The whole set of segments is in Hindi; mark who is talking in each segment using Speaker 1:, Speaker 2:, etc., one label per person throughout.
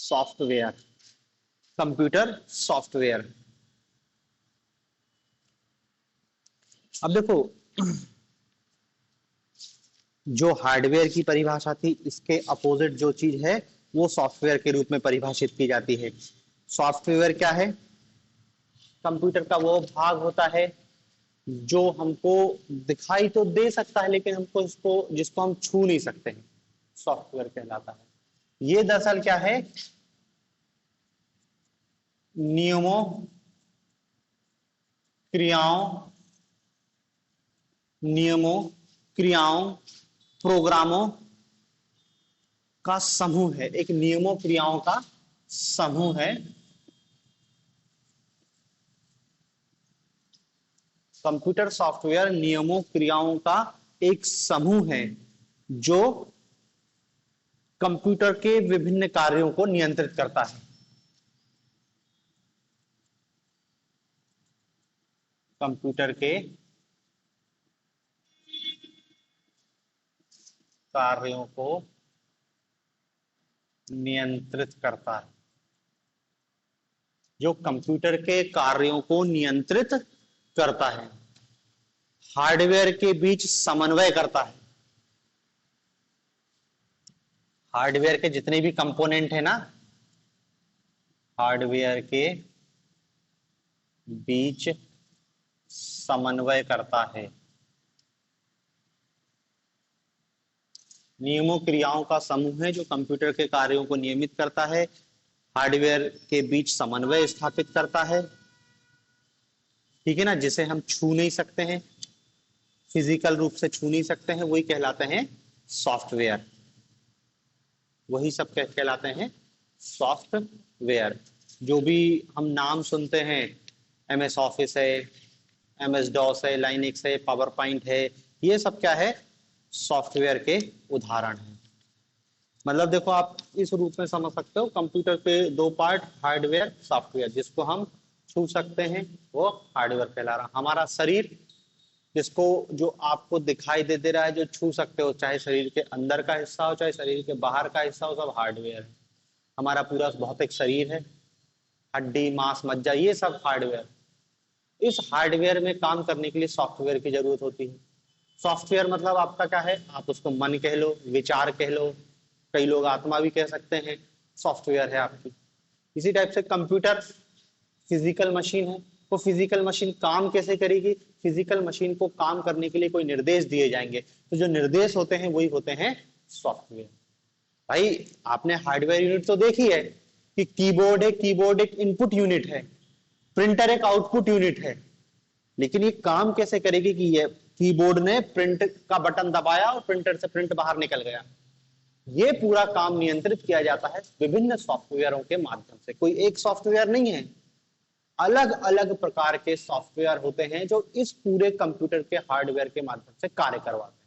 Speaker 1: Software, computer software. अब देखो, जो हार्डवेयर की परिभाषा थी, इसके अपोजिट जो चीज है वो सॉफ्टवेयर के रूप में परिभाषित की जाती है। सॉफ्टवेयर क्या है? कंप्यूटर का वो भाग होता है जो हमको दिखाई तो दे सकता है लेकिन हमको इसको जिसको हम छू नहीं सकते हैं, सॉफ्टवेयर कहलाता है। ये दरअसल क्या है? नियमों, क्रियाओं, क्रियाओं, प्रोग्रामों का समूह है। एक नियमों क्रियाओं का समूह है। कंप्यूटर सॉफ्टवेयर नियमों क्रियाओं का एक समूह है जो कंप्यूटर के विभिन्न कार्यों को नियंत्रित करता है। कंप्यूटर के कार्यों को नियंत्रित करता है, जो कंप्यूटर के कार्यों को नियंत्रित करता है, हार्डवेयर के बीच समन्वय करता है। हार्डवेयर के जितने भी कंपोनेंट है ना, हार्डवेयर के बीच समन्वय करता है। नियमों क्रियाओं का समूह है जो कंप्यूटर के कार्यों को नियमित करता है, हार्डवेयर के बीच समन्वय स्थापित करता है, ठीक है ना, जिसे हम छू नहीं सकते हैं, फिजिकल रूप से छू नहीं सकते हैं, वही कहलाते हैं सॉफ्टवेयर। वही सब कहलाते हैं सॉफ्टवेयर। जो भी हम नाम सुनते हैं, MS ऑफिस है, MS डॉस है, लाइनक्स है, पावर पॉइंट है, ये सब क्या है? सॉफ्टवेयर के उदाहरण हैं। मतलब देखो, आप इस रूप में समझ सकते हो, कंप्यूटर के दो पार्ट, हार्डवेयर, सॉफ्टवेयर। जिसको हम छू सकते हैं वो हार्डवेयर कहला रहा। हमारा शरीर, जिसको जो आपको दिखाई दे रहा है, जो छू सकते हो, चाहे शरीर के अंदर का हिस्सा हो चाहे शरीर के बाहर का हिस्सा हो, सब हार्डवेयर है। हमारा पूरा भौतिक शरीर है, हड्डी, मांस, मज्जा, ये सब हार्डवेयर। इस हार्डवेयर में काम करने के लिए सॉफ्टवेयर की जरूरत होती है। सॉफ्टवेयर मतलब आपका क्या है? आप उसको मन कह लो, विचार कह लो, कई लोग आत्मा भी कह सकते हैं, सॉफ्टवेयर है आपकी। इसी टाइप से कंप्यूटर फिजिकल मशीन है। वो फिजिकल मशीन काम कैसे करेगी? फिजिकल मशीन को काम करने के लिए कोई निर्देश दिए जाएंगे, तो जो निर्देश होते हैं वही होते हैं सॉफ्टवेयर। भाई, आपने हार्डवेयर यूनिट तो देखी है कि कीबोर्ड है, कीबोर्ड एक इनपुट यूनिट है, प्रिंटर एक आउटपुट यूनिट है, लेकिन ये काम कैसे करेगी कि ये कीबोर्ड ने प्रिंट का बटन दबाया और प्रिंटर से प्रिंट बाहर निकल गया। ये पूरा काम नियंत्रित किया जाता है विभिन्न सॉफ्टवेयरों के माध्यम से। कोई एक सॉफ्टवेयर नहीं है, अलग अलग प्रकार के सॉफ्टवेयर होते हैं जो इस पूरे कंप्यूटर के हार्डवेयर के माध्यम से कार्य करवाते हैं।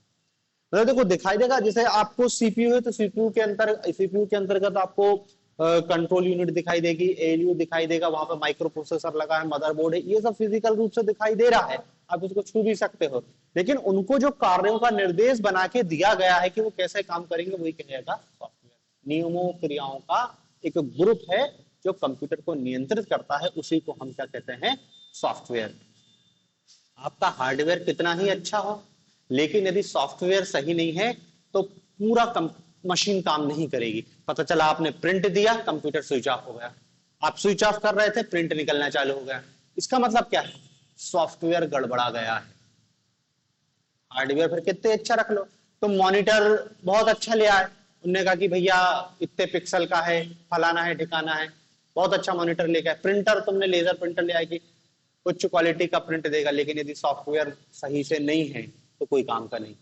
Speaker 1: मतलब देखो, दिखाई देगा जैसे आपको सीपीयू है तो सीपीयू के अंतर्गत आपको कंट्रोल यूनिट दिखाई देगी, ALU दिखाई देगा, वहां पर माइक्रो प्रोसेसर लगा है, मदरबोर्ड है, ये सब फिजिकल रूप से दिखाई दे रहा है, आप इसको छू भी सकते हो। लेकिन उनको जो कार्यों का निर्देश बना के दिया गया है कि वो कैसे काम करेंगे, वही कहेगा सॉफ्टवेयर। नियमों क्रियाओं का एक ग्रुप है जो कंप्यूटर को नियंत्रित करता है, उसी को हम क्या कहते हैं? सॉफ्टवेयर। आपका हार्डवेयर कितना ही अच्छा हो, लेकिन यदि सॉफ्टवेयर सही नहीं है तो पूरा मशीन काम नहीं करेगी। पता चला आपने प्रिंट दिया, कंप्यूटर स्विच ऑफ हो गया, आप स्विच ऑफ कर रहे थे, प्रिंट निकलना चालू हो गया। इसका मतलब क्या है? सॉफ्टवेयर गड़बड़ा गया है। हार्डवेयर फिर कितने अच्छा रख लो, तुम मॉनिटर बहुत अच्छा ले आए, उनने कहा कि भैया इतने पिक्सल का है, फलाना है, ठिकाना है, बहुत अच्छा मॉनिटर लेके आए। प्रिंटर तुमने लेजर प्रिंटर ले आए कि उच्च क्वालिटी का प्रिंट देगा, लेकिन यदि सॉफ्टवेयर सही से नहीं है तो कोई काम का नहीं।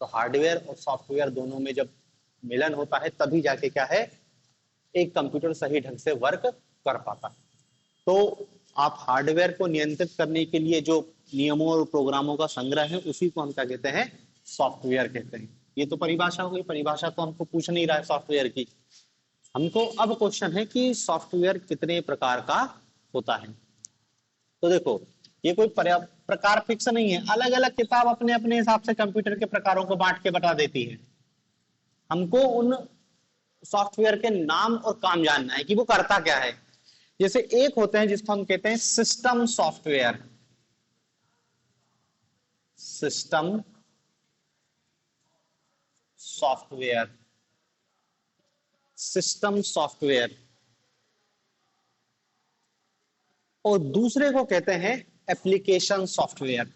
Speaker 1: तो हार्डवेयर और सॉफ्टवेयर दोनों में जब मिलन होता है तभी जाके क्या है, एक कंप्यूटर सही ढंग से वर्क कर पाता है। तो आप हार्डवेयर को नियंत्रित करने के लिए जो नियमों और प्रोग्रामों का संग्रह है, उसी को हम क्या कहते हैं? सॉफ्टवेयर कहते हैं। ये तो परिभाषा हो गई, परिभाषा तो हमको पूछ नहीं रहा है सॉफ्टवेयर की। हमको अब क्वेश्चन है कि सॉफ्टवेयर कितने प्रकार का होता है। तो देखो, ये कोई प्रकार फिक्स नहीं है, अलग अलग किताब अपने अपने हिसाब से कंप्यूटर के प्रकारों को बांट के बता देती है। हमको उन सॉफ्टवेयर के नाम और काम जानना है कि वो करता क्या है। जैसे एक होते हैं जिसको हम कहते हैं system software, system software, system software, और दूसरे को कहते हैं एप्लीकेशन सॉफ्टवेयर।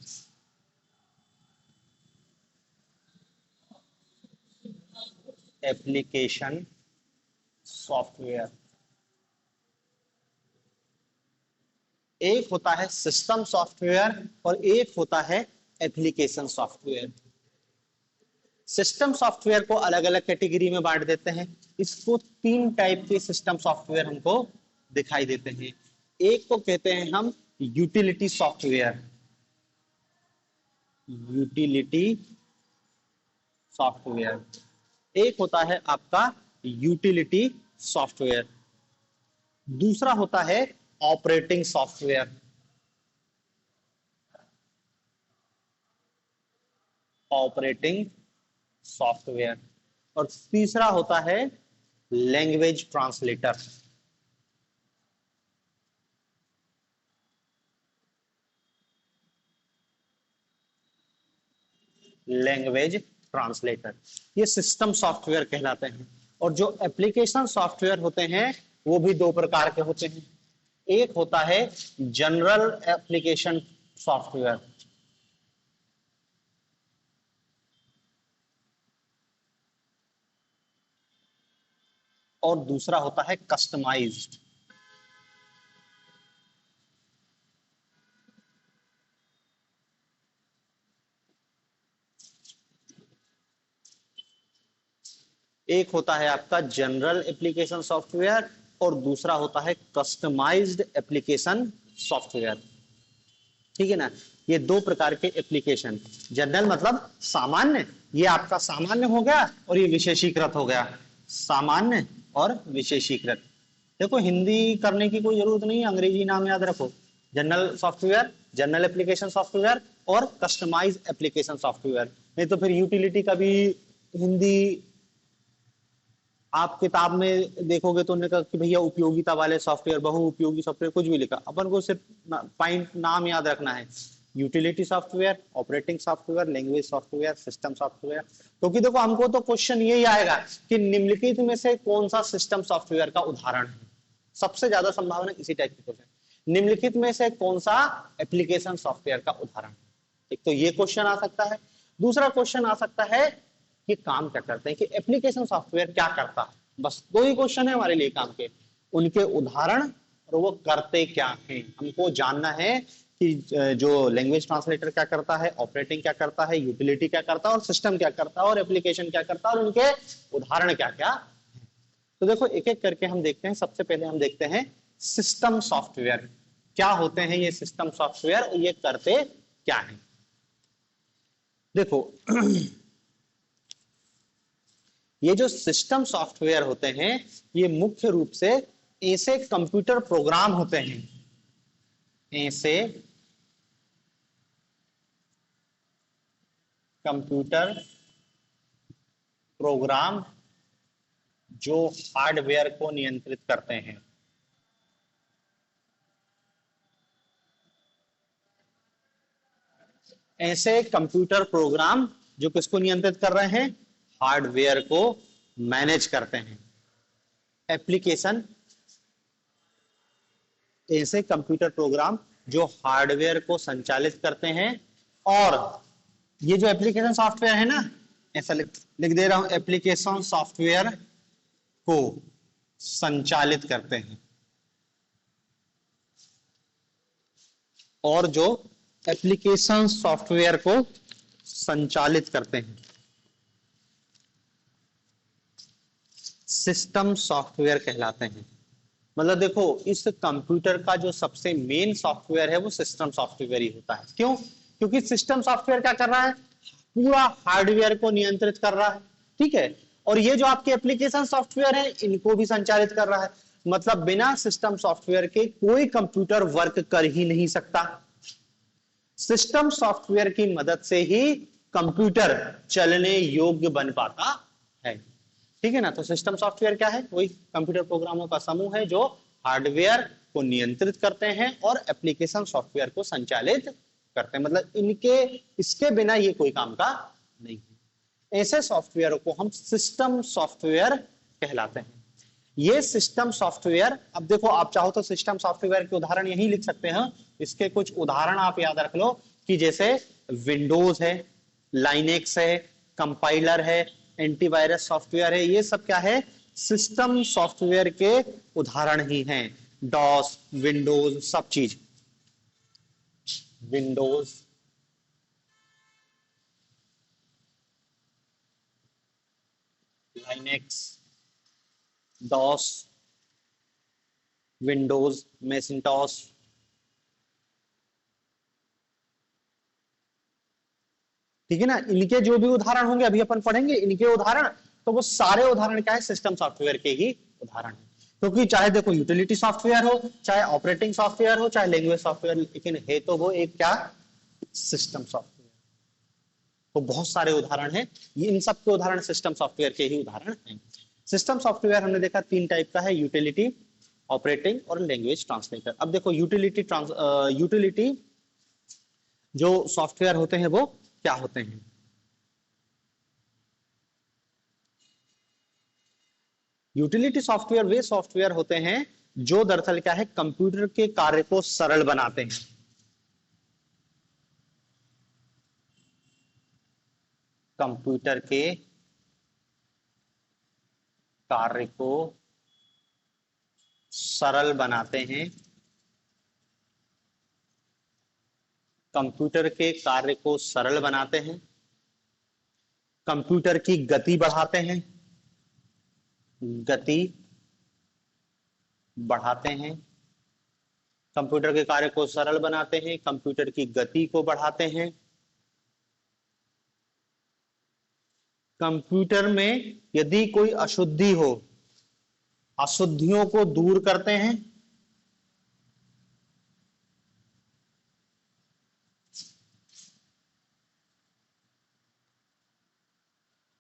Speaker 1: Application software. एक होता है सिस्टम सॉफ्टवेयर और एक होता है एप्लीकेशन सॉफ्टवेयर। सिस्टम सॉफ्टवेयर को अलग अलग कैटेगरी में बांट देते हैं। इसको तीन टाइप के सिस्टम सॉफ्टवेयर हमको दिखाई देते हैं। एक को कहते हैं हम यूटिलिटी सॉफ्टवेयर, यूटिलिटी सॉफ्टवेयर। एक होता है आपका यूटिलिटी सॉफ्टवेयर, दूसरा होता है ऑपरेटिंग सॉफ्टवेयर, ऑपरेटिंग सॉफ्टवेयर, और तीसरा होता है लैंग्वेज ट्रांसलेटर। लैंग्वेज ट्रांसलेटर, ये सिस्टम सॉफ्टवेयर कहलाते हैं। और जो एप्लीकेशन सॉफ्टवेयर होते हैं वो भी दो प्रकार के होते हैं। एक होता है जनरल एप्लीकेशन सॉफ्टवेयर, और दूसरा होता है कस्टमाइज्ड। एक होता है आपका जनरल एप्लीकेशन सॉफ्टवेयर और दूसरा होता है कस्टमाइज्ड एप्लीकेशन सॉफ्टवेयर। ठीक है ना, ये दो प्रकार के एप्लीकेशन। जनरल मतलब सामान्य, ये आपका सामान्य हो गया, और ये विशेषीकृत हो गया, सामान्य और विशेषीकृत। देखो हिंदी करने की कोई जरूरत नहीं है, अंग्रेजी नाम याद रखो। General software, general application software और कस्टमाइज एप्लीकेशन सॉफ्टवेयर। नहीं तो फिर यूटिलिटी का भी हिंदी आप किताब में देखोगे तो उन्होंने कहा कि भैया उपयोगिता वाले सॉफ्टवेयर, बहु उपयोगी सॉफ्टवेयर, कुछ भी लिखा। अपन को सिर्फ पॉइंट नाम याद रखना है, utility software, operating software, language software, system software. क्योंकि देखो हमको तो क्वेश्चन यही आएगा कि निम्नलिखित में से कौन सा सिस्टम सॉफ्टवेयर का उदाहरण है। सबसे ज्यादा संभावना इसी टाइप की क्वेश्चन, निम्नलिखित में से कौन सा एप्लीकेशन सॉफ्टवेयर का उदाहरण। एक तो ये क्वेश्चन आ सकता है। दूसरा क्वेश्चन आ सकता है कि काम क्या करते हैं, कि एप्लीकेशन सॉफ्टवेयर क्या करता है। बस दो ही क्वेश्चन है हमारे लिए काम के, उनके उदाहरण और वो करते क्या हैं। हमको जानना है कि जो लैंग्वेज ट्रांसलेटर क्या करता है, ऑपरेटिंग क्या करता है, यूटिलिटी क्या करता है, और सिस्टम क्या करता है, और एप्लीकेशन क्या करता है, और उनके उदाहरण क्या क्या। तो देखो एक एक करके हम देखते हैं। सबसे पहले हम देखते हैं सिस्टम सॉफ्टवेयर। क्या होते हैं ये सिस्टम सॉफ्टवेयर और ये करते क्या है। देखो ये जो सिस्टम सॉफ्टवेयर होते हैं ये मुख्य रूप से ऐसे कंप्यूटर प्रोग्राम होते हैं, ऐसे कंप्यूटर प्रोग्राम जो हार्डवेयर को नियंत्रित करते हैं। ऐसे कंप्यूटर प्रोग्राम जो किसको नियंत्रित कर रहे हैं, हार्डवेयर को मैनेज करते हैं। एप्लीकेशन, ऐसे कंप्यूटर प्रोग्राम जो हार्डवेयर को संचालित करते हैं। और ये जो एप्लीकेशन सॉफ्टवेयर है ना, ऐसा लिख दे रहा हूं, एप्लीकेशन सॉफ्टवेयर को संचालित करते हैं। और जो एप्लीकेशन सॉफ्टवेयर को संचालित करते हैं सिस्टम सॉफ्टवेयर कहलाते हैं। मतलब देखो इस कंप्यूटर का जो सबसे मेन सॉफ्टवेयर है वो सिस्टम सॉफ्टवेयर ही होता है। क्यों? क्योंकि सिस्टम सॉफ्टवेयर क्या कर रहा है, पूरा हार्डवेयर को नियंत्रित कर रहा है। ठीक है, और ये जो आपके एप्लीकेशन सॉफ्टवेयर है इनको भी संचालित कर रहा है। मतलब बिना सिस्टम सॉफ्टवेयर के कोई कंप्यूटर वर्क कर ही नहीं सकता। सिस्टम सॉफ्टवेयर की मदद से ही कंप्यूटर चलने योग्य बन पाता है। ठीक है ना। तो सिस्टम सॉफ्टवेयर क्या है, वही कंप्यूटर प्रोग्रामों का समूह है जो हार्डवेयर को नियंत्रित करते हैं और एप्लीकेशन सॉफ्टवेयर को संचालित करते हैं। मतलब इनके इसके बिना ये कोई काम का नहीं है। ऐसे सॉफ्टवेयर को हम सिस्टम सॉफ्टवेयर कहलाते हैं। ये सिस्टम सॉफ्टवेयर, अब देखो आप चाहो तो सिस्टम सॉफ्टवेयर के उदाहरण यही लिख सकते हैं। इसके कुछ उदाहरण आप याद रख लो कि जैसे विंडोज है, लाइनेक्स है, कंपाइलर है, एंटीवायरस सॉफ्टवेयर है, ये सब क्या है, सिस्टम सॉफ्टवेयर के उदाहरण ही हैं। डॉस, विंडोज, सब चीज, विंडोज, लाइनेक्स, डॉस, विंडोज, मैकिन्टॉश, ठीक है ना। इनके जो भी उदाहरण होंगे अभी अपन पढ़ेंगे इनके उदाहरण, तो वो सारे उदाहरण क्या है, सिस्टम सॉफ्टवेयर के ही उदाहरण है। क्योंकि चाहे देखो यूटिलिटी सॉफ्टवेयर हो, चाहे ऑपरेटिंग सॉफ्टवेयर हो, चाहे लैंग्वेज सॉफ्टवेयर, लेकिन है तो वो एक क्या, सिस्टम सॉफ्टवेयर। तो बहुत सारे उदाहरण हैं, ये इन सब के उदाहरण सिस्टम सॉफ्टवेयर के ही उदाहरण हैं। सिस्टम सॉफ्टवेयर हमने देखा तीन टाइप का है, यूटिलिटी, ऑपरेटिंग और लैंग्वेज ट्रांसलेटर। अब देखो यूटिलिटी जो सॉफ्टवेयर होते हैं वो क्या होते हैं। यूटिलिटी सॉफ्टवेयर वे सॉफ्टवेयर होते हैं जो दरअसल क्या है, कंप्यूटर के कार्य को सरल बनाते हैं। कंप्यूटर के कार्य को सरल बनाते हैं, कंप्यूटर के कार्य को सरल बनाते हैं, कंप्यूटर की गति बढ़ाते हैं, गति बढ़ाते हैं, कंप्यूटर के कार्य को सरल बनाते हैं, कंप्यूटर की गति को बढ़ाते हैं, कंप्यूटर में यदि कोई अशुद्धि हो, अशुद्धियों को दूर करते हैं,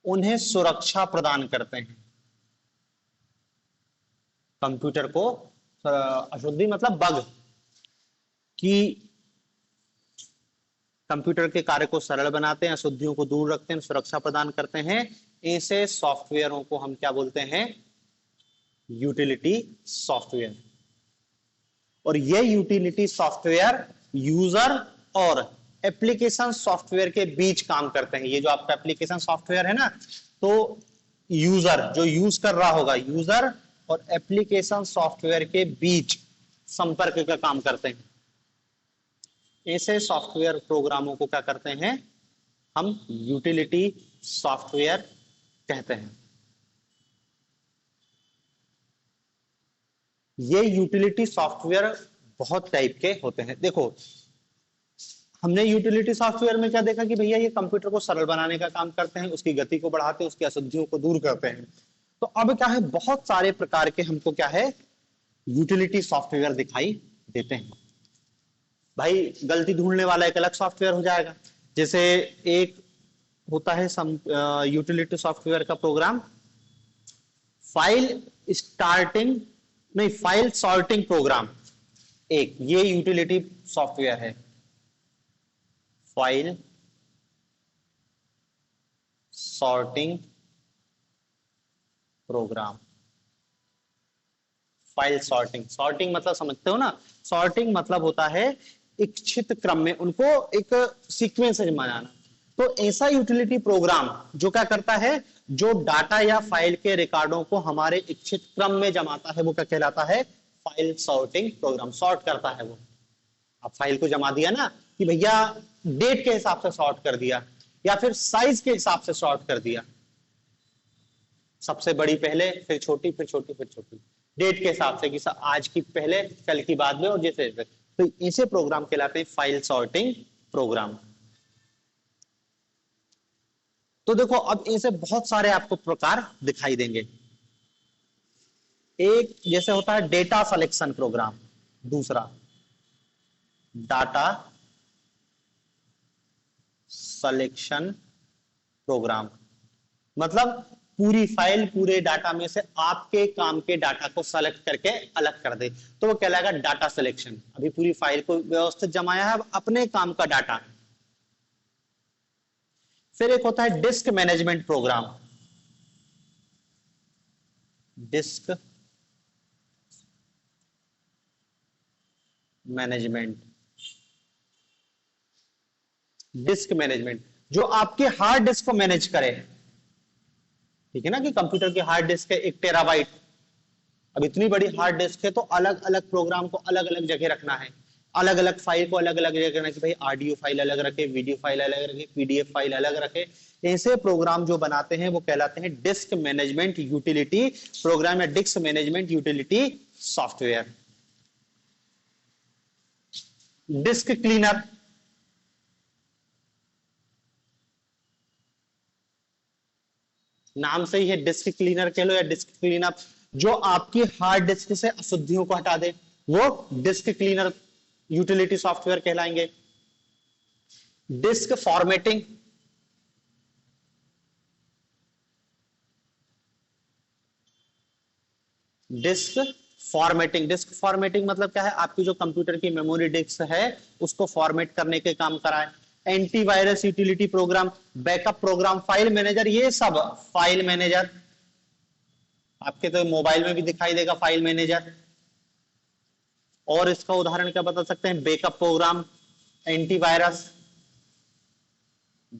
Speaker 1: उन्हें सुरक्षा प्रदान करते हैं। कंप्यूटर को अशुद्धि मतलब बग, कि कंप्यूटर के कार्य को सरल बनाते हैं, अशुद्धियों को दूर रखते हैं, सुरक्षा प्रदान करते हैं। ऐसे सॉफ्टवेयरों को हम क्या बोलते हैं, यूटिलिटी सॉफ्टवेयर। और ये यूटिलिटी सॉफ्टवेयर यूजर और एप्लीकेशन सॉफ्टवेयर के बीच काम करते हैं। ये जो आपका एप्लीकेशन सॉफ्टवेयर है ना, तो यूजर जो यूज कर रहा होगा, यूजर और एप्लीकेशन सॉफ्टवेयर के बीच संपर्क का काम करते हैं। ऐसे सॉफ्टवेयर प्रोग्रामों को क्या करते हैं, हम यूटिलिटी सॉफ्टवेयर कहते हैं। ये यूटिलिटी सॉफ्टवेयर बहुत टाइप के होते हैं। देखो हमने यूटिलिटी सॉफ्टवेयर में क्या देखा कि भैया ये कंप्यूटर को सरल बनाने का काम करते हैं, उसकी गति को बढ़ाते हैं, उसकी अशुद्धियों को दूर करते हैं। तो अब क्या है, बहुत सारे प्रकार के हमको क्या है, यूटिलिटी सॉफ्टवेयर दिखाई देते हैं। भाई गलती ढूंढने वाला एक अलग सॉफ्टवेयर हो जाएगा। जैसे एक होता है यूटिलिटी सॉफ्टवेयर का प्रोग्राम, फाइल स्टार्टिंग नहीं फाइल सॉर्टिंग प्रोग्राम, एक ये यूटिलिटी सॉफ्टवेयर है, file sorting program. File sorting, sorting मतलब समझते हो ना, सॉर्टिंग मतलब होता है इच्छित क्रम में उनको एक सीक्वेंस में बनाना। तो ऐसा यूटिलिटी प्रोग्राम जो क्या करता है, जो डाटा या फाइल के रिकॉर्डों को हमारे इच्छित क्रम में जमाता है, वो क्या कहलाता है, फाइल सॉर्टिंग प्रोग्राम। सॉर्ट करता है वो, आप फाइल को जमा दिया ना कि भैया डेट के हिसाब से सॉर्ट कर दिया या फिर साइज के हिसाब से सॉर्ट कर दिया, सबसे बड़ी पहले, फिर छोटी, फिर छोटी, फिर छोटी, डेट के हिसाब से कि आज की पहले, कल की बाद में, और जैसे तो ऐसे प्रोग्राम कहलाते हैं फाइल सॉर्टिंग प्रोग्राम। तो देखो अब ऐसे बहुत सारे आपको प्रकार दिखाई देंगे। एक जैसे होता है डेटा सलेक्शन प्रोग्राम, दूसरा डाटा सलेक्शन प्रोग्राम। मतलब पूरी फाइल पूरे डाटा में से आपके काम के डाटा को सेलेक्ट करके अलग कर दे, तो वो कहलाएगा डाटा सिलेक्शन। अभी पूरी फाइल को व्यवस्थित जमाया है, अब अपने काम का डाटा। फिर एक होता है disk management program. Disk management, disk management जो आपके हार्ड डिस्क को मैनेज करे। ठीक है ना, कि कंप्यूटर की हार्ड डिस्क है 1 टेराबाइट, अब इतनी बड़ी हार्ड डिस्क है तो अलग अलग प्रोग्राम को अलग अलग जगह रखना है, अलग अलग फाइल को अलग अलग जगह रखना है कि भाई ऑडियो फाइल अलग रखे, वीडियो फाइल अलग रखे, पीडीएफ फाइल अलग रखे। ऐसे प्रोग्राम जो बनाते हैं वो कहलाते हैं डिस्क मैनेजमेंट यूटिलिटी प्रोग्राम या disk management utility software. Disk cleaner, नाम से ही है डिस्क क्लीनर कह लो या डिस्क क्लीनअप, जो आपकी हार्ड डिस्क से अशुद्धियों को हटा दे, वो डिस्क क्लीनर यूटिलिटी सॉफ्टवेयर कहलाएंगे। Disk formatting, disk formatting, disk formatting मतलब क्या है, आपकी जो कंप्यूटर की मेमोरी डिस्क है उसको फॉर्मेट करने के काम कराए। Antivirus utility program, backup program, file manager, ये सब फाइल मैनेजर आपके तो मोबाइल में भी दिखाई देगा फाइल मैनेजर। और इसका उदाहरण क्या बता सकते हैं, backup program, antivirus,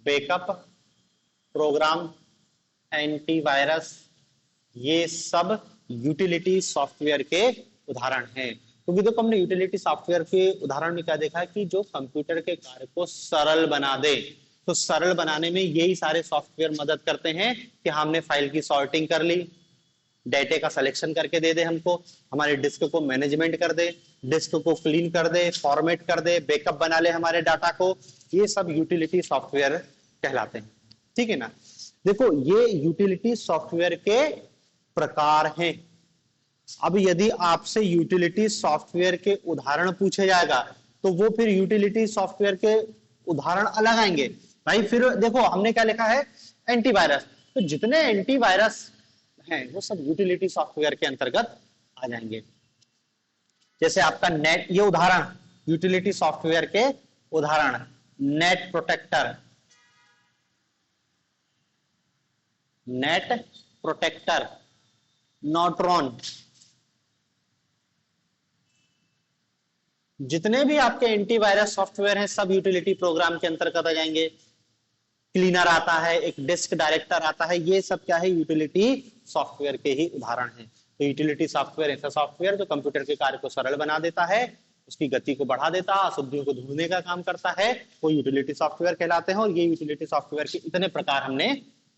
Speaker 1: backup program, antivirus, ये सब यूटिलिटी सॉफ्टवेयर के उदाहरण हैं। क्योंकि देखो हमने यूटिलिटी सॉफ्टवेयर के उदाहरण में क्या देखा कि जो कंप्यूटर के कार्य को सरल बना दे, तो सरल बनाने में यही सारे सॉफ्टवेयर मदद करते हैं कि हमने फाइल की सॉर्टिंग कर ली, डेटे का सिलेक्शन करके दे दे हमको, हमारे डिस्क को मैनेजमेंट कर दे, डिस्क को क्लीन कर दे, फॉर्मेट कर दे, बैकअप बना ले हमारे डाटा को, ये सब यूटिलिटी सॉफ्टवेयर कहलाते हैं। ठीक है ना, देखो ये यूटिलिटी सॉफ्टवेयर के प्रकार हैं। अब यदि आपसे यूटिलिटी सॉफ्टवेयर के उदाहरण पूछे जाएगा तो वो फिर यूटिलिटी सॉफ्टवेयर के उदाहरण अलग आएंगे भाई। फिर देखो हमने क्या लिखा है, एंटीवायरस, तो जितने एंटीवायरस हैं वो सब यूटिलिटी सॉफ्टवेयर के अंतर्गत आ जाएंगे। जैसे आपका नेट, ये उदाहरण यूटिलिटी सॉफ्टवेयर के उदाहरण, नेट प्रोटेक्टर, नेट प्रोटेक्टर, नॉट्रॉन, जितने भी आपके एंटीवायरस सॉफ्टवेयर हैं सब यूटिलिटी प्रोग्राम के अंतर्गत आ जाएंगे। क्लीनर आता है, एक डिस्क डायरेक्टर आता है, ये सब क्या है, यूटिलिटी सॉफ्टवेयर के ही उदाहरण हैं। तो यूटिलिटी सॉफ्टवेयर ऐसा सॉफ्टवेयर जो कंप्यूटर के कार्य को सरल बना देता है, उसकी गति को बढ़ा देता है, अशुद्धियों को ढूंढने का काम करता है, वो यूटिलिटी सॉफ्टवेयर कहलाते हैं। और ये यूटिलिटी सॉफ्टवेयर के इतने प्रकार हमने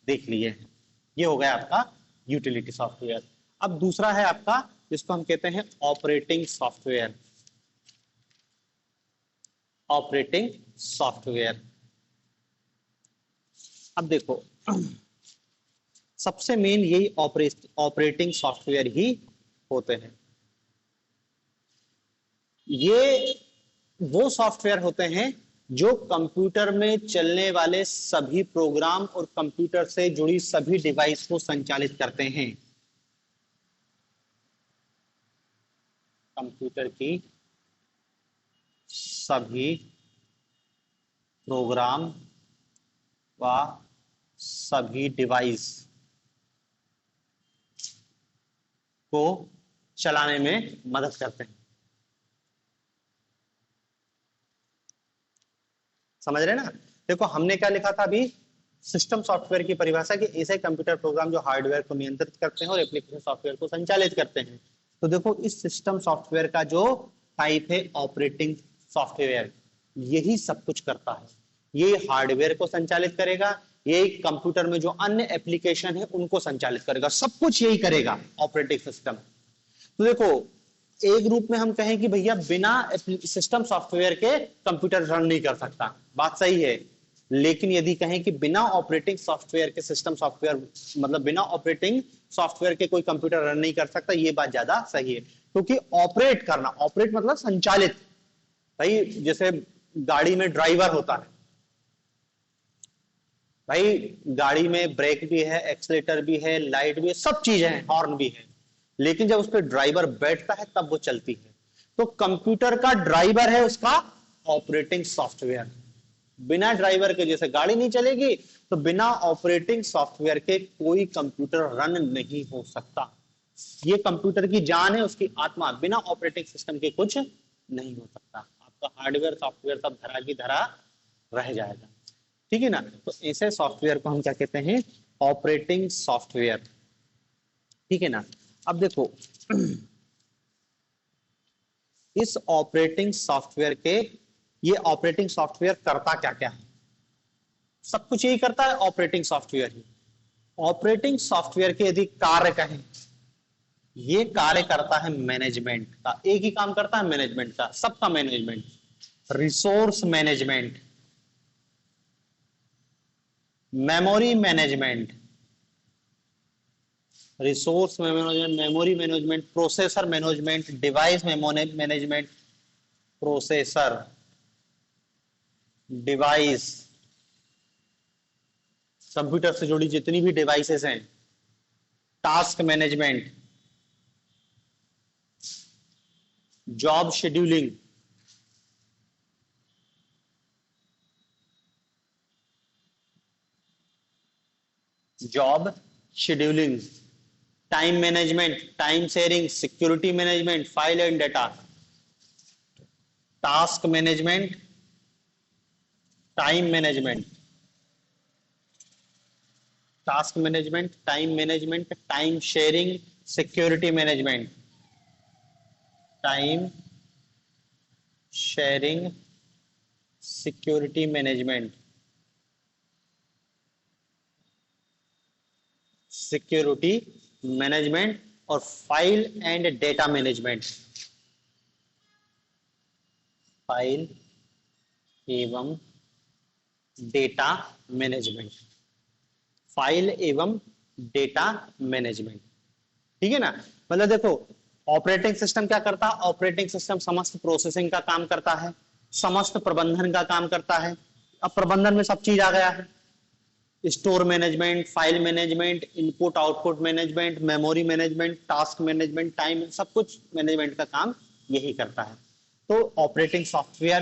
Speaker 1: देख लिए हैं। ये हो गया आपका यूटिलिटी सॉफ्टवेयर। अब दूसरा है आपका जिसको हम कहते हैं ऑपरेटिंग सॉफ्टवेयर। ऑपरेटिंग सॉफ्टवेयर, अब देखो सबसे मेन यही ऑपरेटिंग सॉफ्टवेयर ही होते हैं। ये वो सॉफ्टवेयर होते हैं जो कंप्यूटर में चलने वाले सभी प्रोग्राम और कंप्यूटर से जुड़ी सभी डिवाइस को संचालित करते हैं। कंप्यूटर की सभी प्रोग्राम व सभी डिवाइस को चलाने में मदद करते हैं। समझ रहे ना, देखो हमने क्या लिखा था अभी, सिस्टम सॉफ्टवेयर की परिभाषा कि ऐसे कंप्यूटर प्रोग्राम जो हार्डवेयर को नियंत्रित करते हैं और एप्लीकेशन सॉफ्टवेयर को संचालित करते हैं। तो देखो इस सिस्टम सॉफ्टवेयर का जो टाइप है ऑपरेटिंग सॉफ्टवेयर, यही सब कुछ करता है। ये हार्डवेयर को संचालित करेगा, ये कंप्यूटर में जो अन्य एप्लीकेशन है उनको संचालित करेगा, सब कुछ यही करेगा ऑपरेटिंग सिस्टम। तो देखो एक रूप में हम कहें कि भैया बिना सिस्टम सॉफ्टवेयर के कंप्यूटर रन नहीं कर सकता, बात सही है। लेकिन यदि कहें कि बिना ऑपरेटिंग सॉफ्टवेयर के सिस्टम सॉफ्टवेयर, मतलब बिना ऑपरेटिंग सॉफ्टवेयर के कोई कंप्यूटर रन नहीं कर सकता, ये बात ज्यादा सही है। क्योंकि ऑपरेट करना, ऑपरेट मतलब संचालित, भाई जैसे गाड़ी में ड्राइवर होता है, भाई गाड़ी में ब्रेक भी है, एक्सीलेटर भी है, लाइट भी है, सब चीजें हैं, हॉर्न भी है, लेकिन जब उस पर ड्राइवर बैठता है तब वो चलती है। तो कंप्यूटर का ड्राइवर है उसका ऑपरेटिंग सॉफ्टवेयर। बिना ड्राइवर के जैसे गाड़ी नहीं चलेगी, तो बिना ऑपरेटिंग सॉफ्टवेयर के कोई कंप्यूटर रन नहीं हो सकता। ये कंप्यूटर की जान है, उसकी आत्मा। बिना ऑपरेटिंग सिस्टम के कुछ नहीं हो सकता। आपका हार्डवेयर सॉफ्टवेयर सब धरा की धरा रह जाएगा। ठीक है ना। तो ऐसे सॉफ्टवेयर को हम क्या कहते हैं, ऑपरेटिंग सॉफ्टवेयर। ठीक है ना। अब देखो इस ऑपरेटिंग सॉफ्टवेयर के, ये ऑपरेटिंग सॉफ्टवेयर करता क्या क्या है, सब कुछ यही करता है ऑपरेटिंग सॉफ्टवेयर ही। ऑपरेटिंग सॉफ्टवेयर के यदि कार्य कहें, ये कार्य करता है मैनेजमेंट का। एक ही काम करता है मैनेजमेंट का, सबका management, resource management, memory management, resource management, memory management, processor management, device management, processor, device, computer से जुड़ी जितनी भी डिवाइसेस हैं, task management, job scheduling, job scheduling, time management, time sharing, security management, file and data, task management, time management, task management, time management, time sharing, security management, time sharing, security management, security management, और file and data management, file एवं डेटा मैनेजमेंट, फाइल एवं डेटा मैनेजमेंट। ठीक है ना। मतलब देखो ऑपरेटिंग सिस्टम क्या करता है, ऑपरेटिंग सिस्टम समस्त प्रोसेसिंग का काम करता है, समस्त प्रबंधन का काम करता है। अब प्रबंधन में सब चीज आ गया है, store management, file management, input output management, memory management, task management, time, सब कुछ मैनेजमेंट का काम यही करता है। तो ऑपरेटिंग सॉफ्टवेयर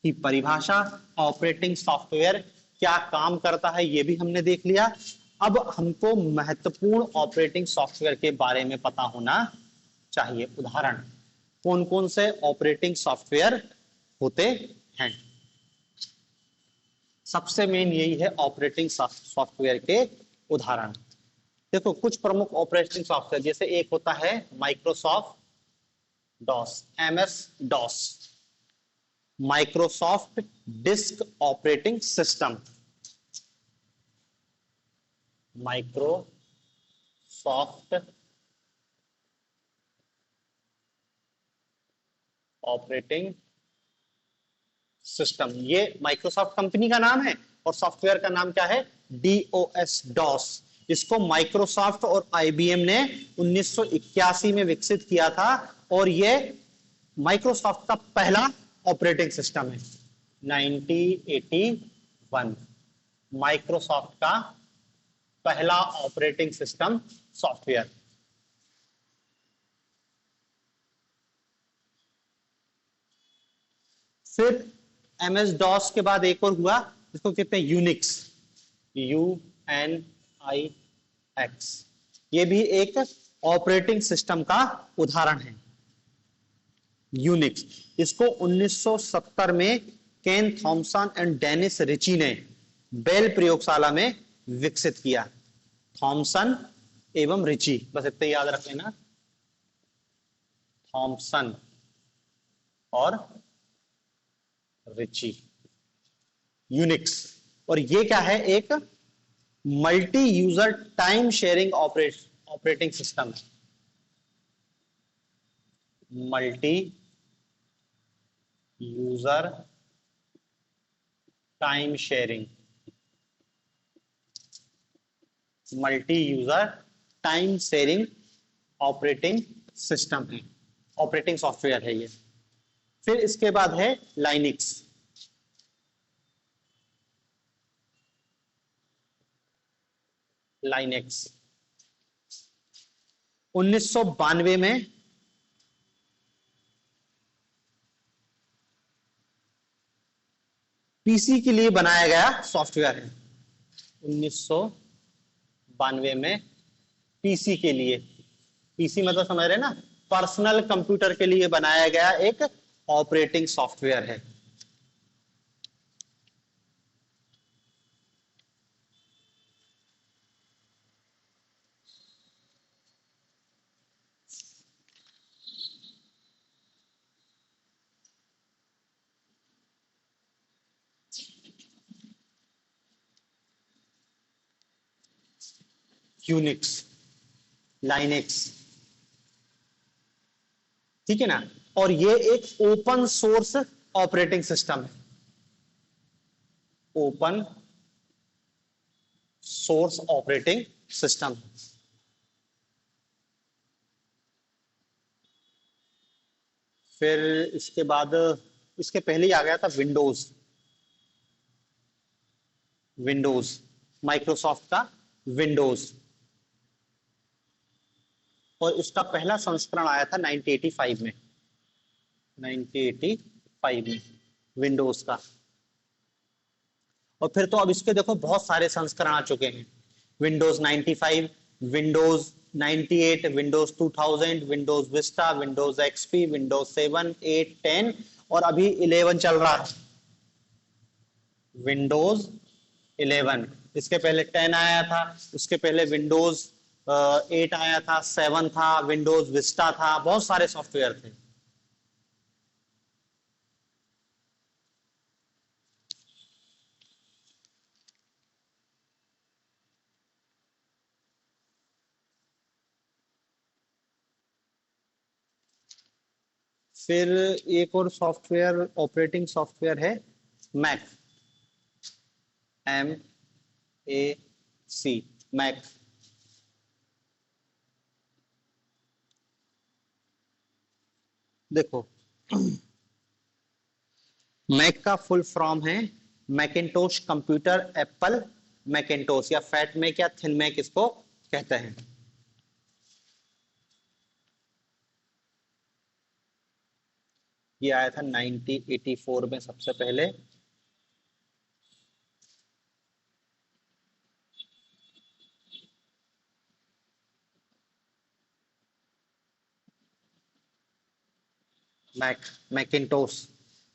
Speaker 1: की परिभाषा, ऑपरेटिंग सॉफ्टवेयर क्या काम करता है, यह भी हमने देख लिया। अब हमको महत्वपूर्ण ऑपरेटिंग सॉफ्टवेयर के बारे में पता होना चाहिए। उदाहरण, कौन कौन से ऑपरेटिंग सॉफ्टवेयर होते हैं। सबसे मेन यही है ऑपरेटिंग सॉफ्टवेयर के उदाहरण। देखो कुछ प्रमुख ऑपरेटिंग सॉफ्टवेयर, जैसे एक होता है Microsoft DOS, MS DOS, Microsoft disk operating system, Microsoft operating system, ये माइक्रोसॉफ्ट कंपनी का नाम है, और सॉफ्टवेयर का नाम क्या है, डीओएस डॉस। इसको माइक्रोसॉफ्ट और आईबीएम ने 1981 में विकसित किया था, और ये माइक्रोसॉफ्ट का पहला ऑपरेटिंग सिस्टम है। 1981 माइक्रोसॉफ्ट का पहला ऑपरेटिंग सिस्टम सॉफ्टवेयर। फिर एमएस डॉस के बाद एक और हुआ, जिसको कहते हैं यूनिक्स, UNIX। ये भी एक ऑपरेटिंग सिस्टम का उदाहरण है, यूनिक्स। इसको 1970 में केन थॉमसन एंड डेनिस रिची ने बेल प्रयोगशाला में विकसित किया। थॉमसन एवं रिची, बस इतना याद रख लेना, थॉमसन और रिची, यूनिक्स। और ये क्या है, एक multi user time sharing operating system है। Multi user time sharing, multi user time sharing operating system है, ऑपरेटिंग सॉफ्टवेयर है ये। फिर इसके बाद है लाइनिक्स। लाइनेक्स। 1992 में पीसी के लिए बनाया गया सॉफ्टवेयर है। 1992 में पीसी के लिए, पीसी मतलब समझ रहे ना, पर्सनल कंप्यूटर के लिए बनाया गया एक ऑपरेटिंग सॉफ्टवेयर है। यूनिक्स, लाइनेक्स, ठीक है ना। और ये एक ओपन सोर्स ऑपरेटिंग सिस्टम है, ओपन सोर्स ऑपरेटिंग सिस्टम। फिर इसके बाद, इसके पहले ही आ गया था विंडोज, विंडोज माइक्रोसॉफ्ट का विंडोज, और इसका पहला संस्करण आया था 1985 में, 1985 में विंडोज का। और फिर तो अब इसके देखो बहुत सारे संस्करण आ चुके हैं, Windows 95, Windows 98, Windows 2000, Windows Vista, Windows XP, Windows 7, 8, 10 और अभी 11 चल रहा है, विंडोज 11। इसके पहले 10 आया था, उसके पहले विंडोज 8 आया था, 7 था, विंडोज विस्टा था, बहुत सारे सॉफ्टवेयर थे। फिर एक और सॉफ्टवेयर, ऑपरेटिंग सॉफ्टवेयर है मैक, MAC, मैक। देखो मैक का फुल फॉर्म है मैकिंटोश कंप्यूटर एप्पल मैकिंटोश, या फैट मैक या थिन मैक इसको कहते हैं। ये आया था 1984 में सबसे पहले। मैक, मैकिंटोश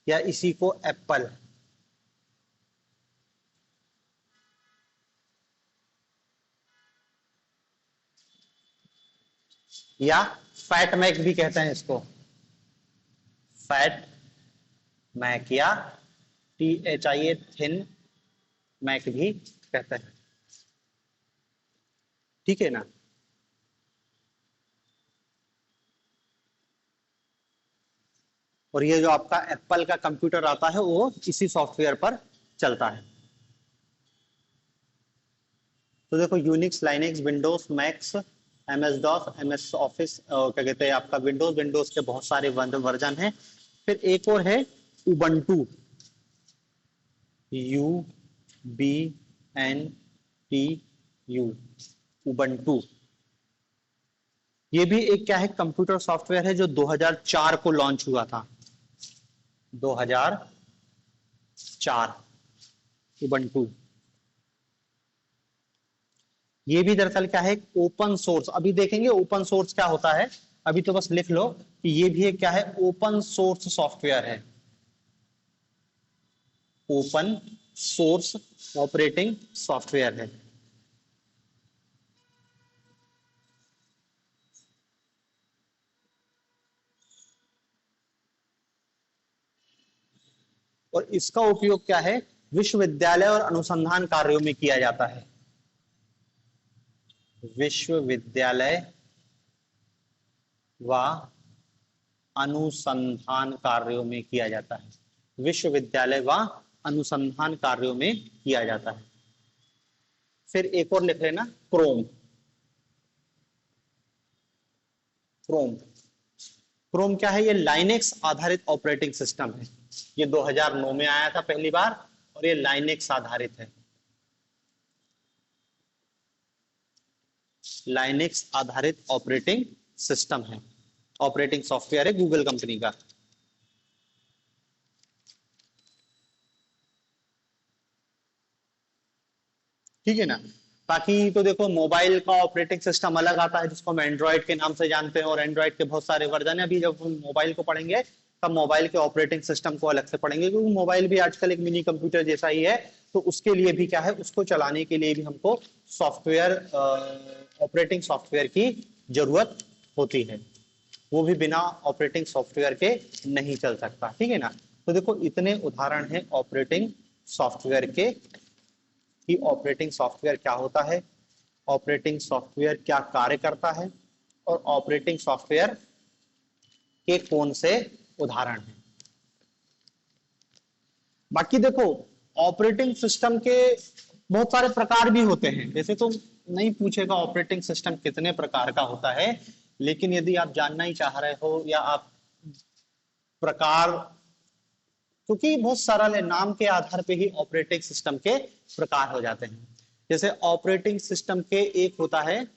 Speaker 1: या इसी को एप्पल, या फैट मैक भी कहते हैं इसको, फैट मैक या THIA थिन मैक भी कहते हैं, ठीक है ना। और ये जो आपका एप्पल का कंप्यूटर आता है वो इसी सॉफ्टवेयर पर चलता है। तो देखो Unix, Linux, Windows, Macs, MS DOS, MS Office, क्या कहते हैं आपका विंडोज, विंडोज के बहुत सारे वर्जन हैं। फिर एक और है उबंटू, UBNTU, उबंटू। ये भी एक क्या है, कंप्यूटर सॉफ्टवेयर है जो 2004 को लॉन्च हुआ था, 2004, उबंटू। ये भी दरअसल क्या है, ओपन सोर्स। अभी देखेंगे ओपन सोर्स क्या होता है, अभी तो बस लिख लो कि ये भी एक क्या है, ओपन सोर्स सॉफ्टवेयर है, ओपन सोर्स ऑपरेटिंग सॉफ्टवेयर है। और इसका उपयोग क्या है, विश्वविद्यालय और अनुसंधान कार्यों में किया जाता है, विश्वविद्यालय व अनुसंधान कार्यों में किया जाता है, विश्वविद्यालय व अनुसंधान कार्यों में किया जाता है। फिर एक और लिख लेना, क्रोम, क्रोम। क्रोम क्या है, ये लाइनेक्स आधारित ऑपरेटिंग सिस्टम है। ये 2009 में आया था पहली बार और ये लाइनेक्स आधारित है। लाइनेक्स आधारित ऑपरेटिंग सिस्टम है, ऑपरेटिंग सॉफ्टवेयर है गूगल कंपनी का। ठीक है ना। बाकी तो देखो मोबाइल का ऑपरेटिंग सिस्टम अलग आता है जिसको हम एंड्रॉइड के नाम से जानते हैं, और एंड्रॉइड के बहुत सारे वर्जन है। अभी जब हम मोबाइल को पढ़ेंगे तब मोबाइल के ऑपरेटिंग सिस्टम को अलग से पढ़ेंगे, क्योंकि मोबाइल भी आजकल एक मिनी कंप्यूटर जैसा ही है। तो उसके लिए भी क्या है, उसको चलाने के लिए भी हमको सॉफ्टवेयर, ऑपरेटिंग सॉफ्टवेयर की जरूरत होती है। वो भी बिना ऑपरेटिंग सॉफ्टवेयर के नहीं चल सकता। ठीक है ना। तो देखो इतने उदाहरण हैं ऑपरेटिंग सॉफ्टवेयर के, कि ऑपरेटिंग सॉफ्टवेयर क्या होता है, ऑपरेटिंग सॉफ्टवेयर क्या कार्य करता है, और ऑपरेटिंग सॉफ्टवेयर के कौन से उदाहरण हैं। बाकी देखो ऑपरेटिंग सिस्टम के बहुत सारे प्रकार भी होते हैं। जैसे तो नहीं पूछेगा ऑपरेटिंग सिस्टम कितने प्रकार का होता है, लेकिन यदि आप जानना ही चाह रहे हो या आप प्रकार, क्योंकि बहुत सरल है, नाम के आधार पे ही ऑपरेटिंग सिस्टम के प्रकार हो जाते हैं। जैसे ऑपरेटिंग सिस्टम के एक होता है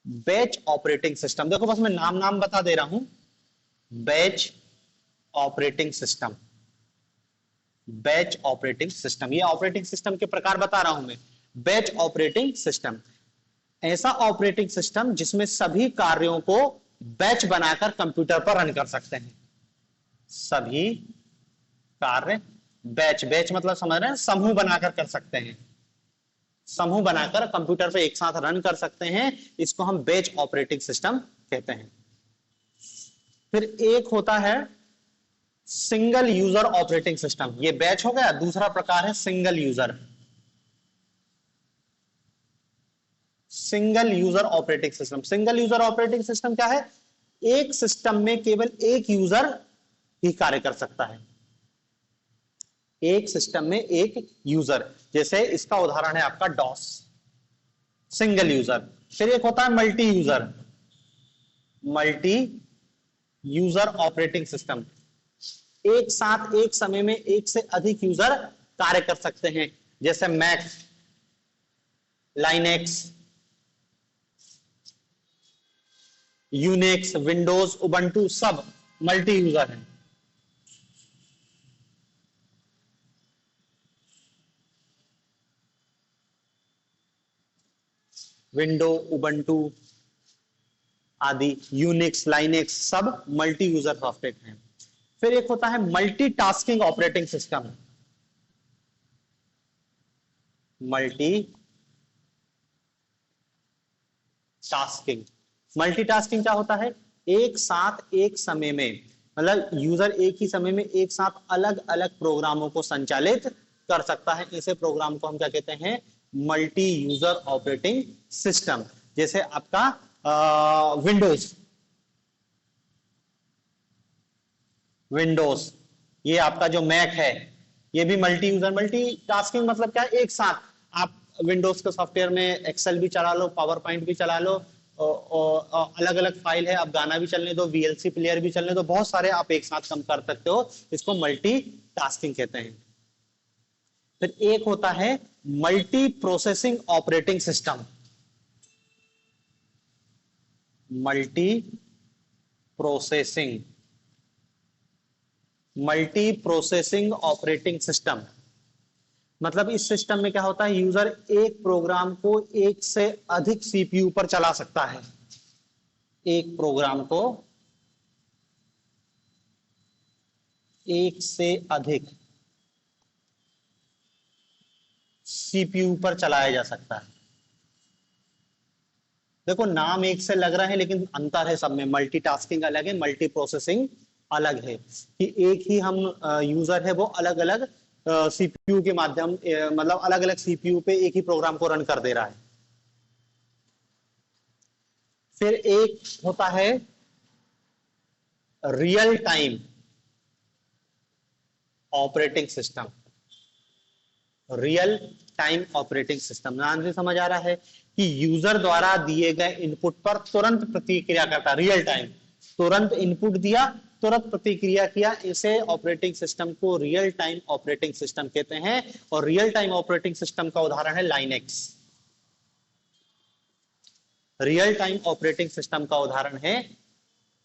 Speaker 1: बैच ऑपरेटिंग सिस्टम। देखो बस मैं नाम नाम बता दे रहा हूं। Batch operating system, batch operating system, ये ऑपरेटिंग सिस्टम के प्रकार बता रहा हूं मैं। बैच ऑपरेटिंग सिस्टम ऐसा ऑपरेटिंग सिस्टम जिसमें सभी कार्यों को बैच बनाकर कंप्यूटर पर रन कर सकते हैं। सभी कार्य बैच, बैच मतलब समझ रहे हैं, समूह बनाकर कर सकते हैं, समूह बनाकर कंप्यूटर पे एक साथ रन कर सकते हैं। इसको हम बैच ऑपरेटिंग सिस्टम कहते हैं। फिर एक होता है सिंगल यूजर ऑपरेटिंग सिस्टम, ये बैच हो गया। दूसरा प्रकार है single user, single user operating system. Single user operating system क्या है, एक सिस्टम में केवल एक यूजर ही कार्य कर सकता है, एक सिस्टम में एक यूजर। जैसे इसका उदाहरण है आपका डॉस, सिंगल यूजर। फिर एक होता है multi user, multi user operating system, एक साथ एक समय में एक से अधिक यूजर कार्य कर सकते हैं। जैसे Mac, Linux, Unix, Windows, Ubuntu, सब मल्टी यूजर हैं। विंडो, उबंटू आदि, यूनिक्स, लाइनेक्स सब मल्टी यूजर सॉफ्टवेयर हैं। फिर एक होता है multitasking operating system, multi tasking. Multitasking क्या होता है, एक साथ एक समय में, मतलब यूजर एक ही समय में एक साथ अलग अलग प्रोग्रामों को संचालित कर सकता है। ऐसे प्रोग्राम को हम क्या कहते हैं, मल्टी यूजर ऑपरेटिंग सिस्टम। जैसे आपका विंडोज, विंडोज, ये आपका जो मैक है, ये भी मल्टी यूजर। मल्टी टास्किंग मतलब क्या है, एक साथ आप विंडोज के सॉफ्टवेयर में एक्सेल भी चला लो, पावर पॉइंट भी चला लो, अलग अलग फाइल है, आप गाना भी चलने दो, वीएलसी प्लेयर भी चलने दो, बहुत सारे आप एक साथ कम कर सकते हो। इसको मल्टी टास्किंग कहते हैं। फिर एक होता है multi processing operating system, multi processing, multi processing operating system मतलब इस सिस्टम में क्या होता है, यूजर एक प्रोग्राम को एक से अधिक सीपीयू पर चला सकता है, एक प्रोग्राम को एक से अधिक सीपीयू पर चलाया जा सकता है। देखो नाम एक से लग रहा है लेकिन अंतर है सब में। मल्टीटास्किंग अलग है, मल्टी प्रोसेसिंग अलग है, कि एक ही हम यूजर है वो अलग अलग सीपीयू के माध्यम, मतलब अलग अलग सीपीयू पे एक ही प्रोग्राम को रन कर दे रहा है। फिर एक होता है real time operating system, real time operating system नाम से समझ आ रहा है कि यूजर द्वारा दिए गए इनपुट पर तुरंत प्रतिक्रिया करता, रियल टाइम, तुरंत इनपुट दिया तुरंत प्रतिक्रिया किया। इसे ऑपरेटिंग सिस्टम को रियल टाइम ऑपरेटिंग सिस्टम कहते हैं। और रियल टाइम ऑपरेटिंग सिस्टम का उदाहरण है Linux, real time operating system का उदाहरण है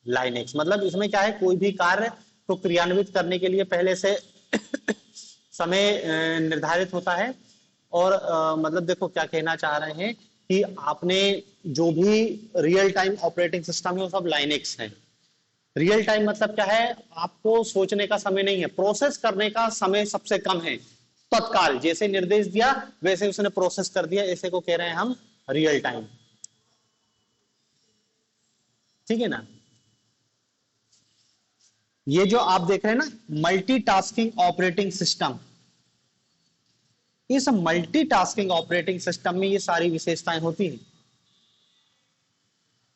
Speaker 1: लाइनेक्स। मतलब इसमें क्या है, कोई भी कार्य को क्रियान्वित करने के लिए पहले से समय निर्धारित होता है। और मतलब देखो क्या कहना चाह रहे हैं कि आपने जो भी रियल टाइम ऑपरेटिंग सिस्टम है वो सब लाइनेक्स है। रियल टाइम मतलब क्या है, आपको सोचने का समय नहीं है, प्रोसेस करने का समय सबसे कम है। तत्काल जैसे निर्देश दिया वैसे उसने प्रोसेस कर दिया, ऐसे को कह रहे हैं हम रियल टाइम। ठीक है ना। ये जो आप देख रहे हैं ना मल्टीटास्किंग ऑपरेटिंग सिस्टम, इस मल्टीटास्किंग ऑपरेटिंग सिस्टम में ये सारी विशेषताएं होती हैं।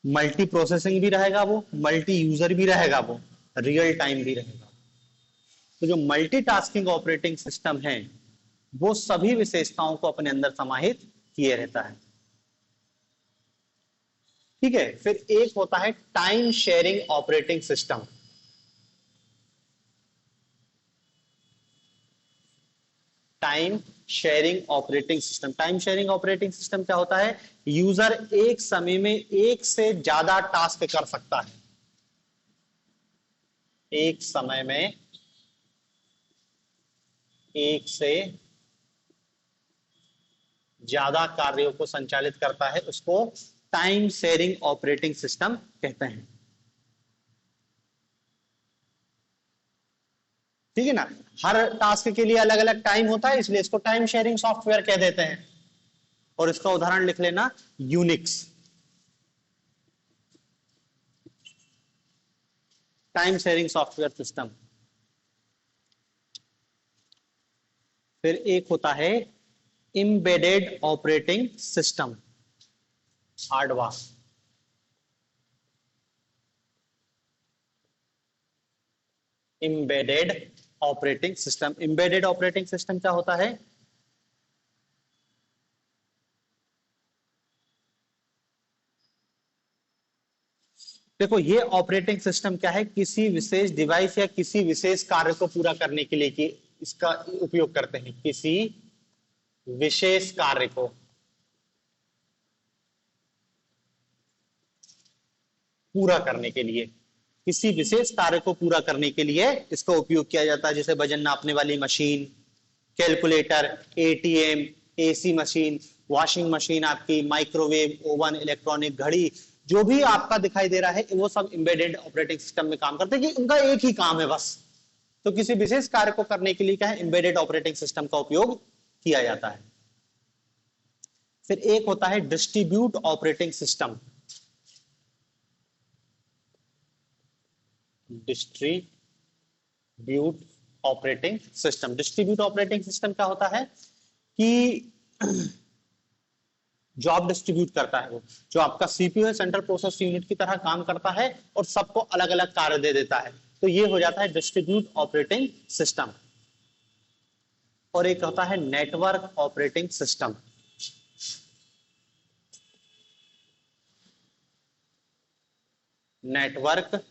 Speaker 1: मल्टी प्रोसेसिंग भी रहेगा वो, मल्टी यूजर भी रहेगा वो, रियल टाइम भी रहेगा। तो जो मल्टीटास्किंग ऑपरेटिंग सिस्टम है वो सभी विशेषताओं को अपने अंदर समाहित किए रहता है। ठीक है। फिर एक होता है time sharing operating system. Time sharing operating system, time sharing operating system क्या होता है, यूजर एक समय में एक से ज्यादा टास्क कर सकता है। एक समय में एक से ज्यादा कार्यों को संचालित करता है, उसको टाइम शेयरिंग ऑपरेटिंग सिस्टम कहते हैं। ठीक है ना। हर टास्क के लिए अलग अलग टाइम होता है, इसलिए इसको टाइम शेयरिंग सॉफ्टवेयर कह देते हैं। और इसका उदाहरण लिख लेना Unix, time sharing software system. फिर एक होता है embedded operating system, hardware. Embedded operating system, embedded operating system क्या होता है, देखो ये ऑपरेटिंग सिस्टम क्या है, किसी विशेष डिवाइस या किसी विशेष कार्य को पूरा करने के लिए कि इसका उपयोग करते हैं, किसी विशेष कार्य को पूरा करने के लिए, किसी विशेष कार्य को पूरा करने के लिए इसका उपयोग किया जाता है। जैसे वजन नापने वाली machine, calculator, ATM, AC machine, washing machine, आपकी माइक्रोवेव, ओवन, इलेक्ट्रॉनिक घड़ी, जो भी आपका दिखाई दे रहा है वो सब एम्बेडेड ऑपरेटिंग सिस्टम में काम करते हैं कि उनका एक ही काम है बस। तो किसी विशेष कार्य को करने के लिए क्या है, एम्बेडेड ऑपरेटिंग सिस्टम का उपयोग किया जाता है। फिर एक होता है distribute operating system, distribute operating system. Distribute operating system क्या होता है कि जॉब डिस्ट्रीब्यूट करता है वो, जो आपका सीपीयू है सेंट्रल प्रोसेस यूनिट की तरह काम करता है और सबको अलग अलग कार्य दे देता है। तो ये हो जाता है डिस्ट्रीब्यूट ऑपरेटिंग सिस्टम। और एक होता है network operating system. Network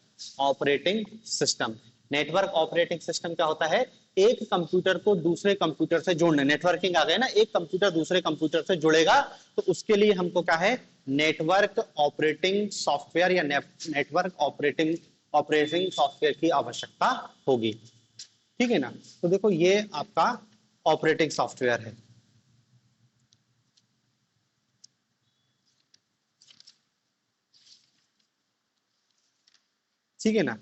Speaker 1: operating system, network operating system क्या होता है, एक कंप्यूटर को दूसरे कंप्यूटर से जोड़ने, नेटवर्किंग आ गया ना, एक कंप्यूटर दूसरे कंप्यूटर से जुड़ेगा तो उसके लिए हमको क्या है, नेटवर्क ऑपरेटिंग सॉफ्टवेयर या नेटवर्क ऑपरेटिंग सॉफ्टवेयर की आवश्यकता होगी। ठीक है ना। तो देखो ये आपका ऑपरेटिंग सॉफ्टवेयर है। ठीक है ना।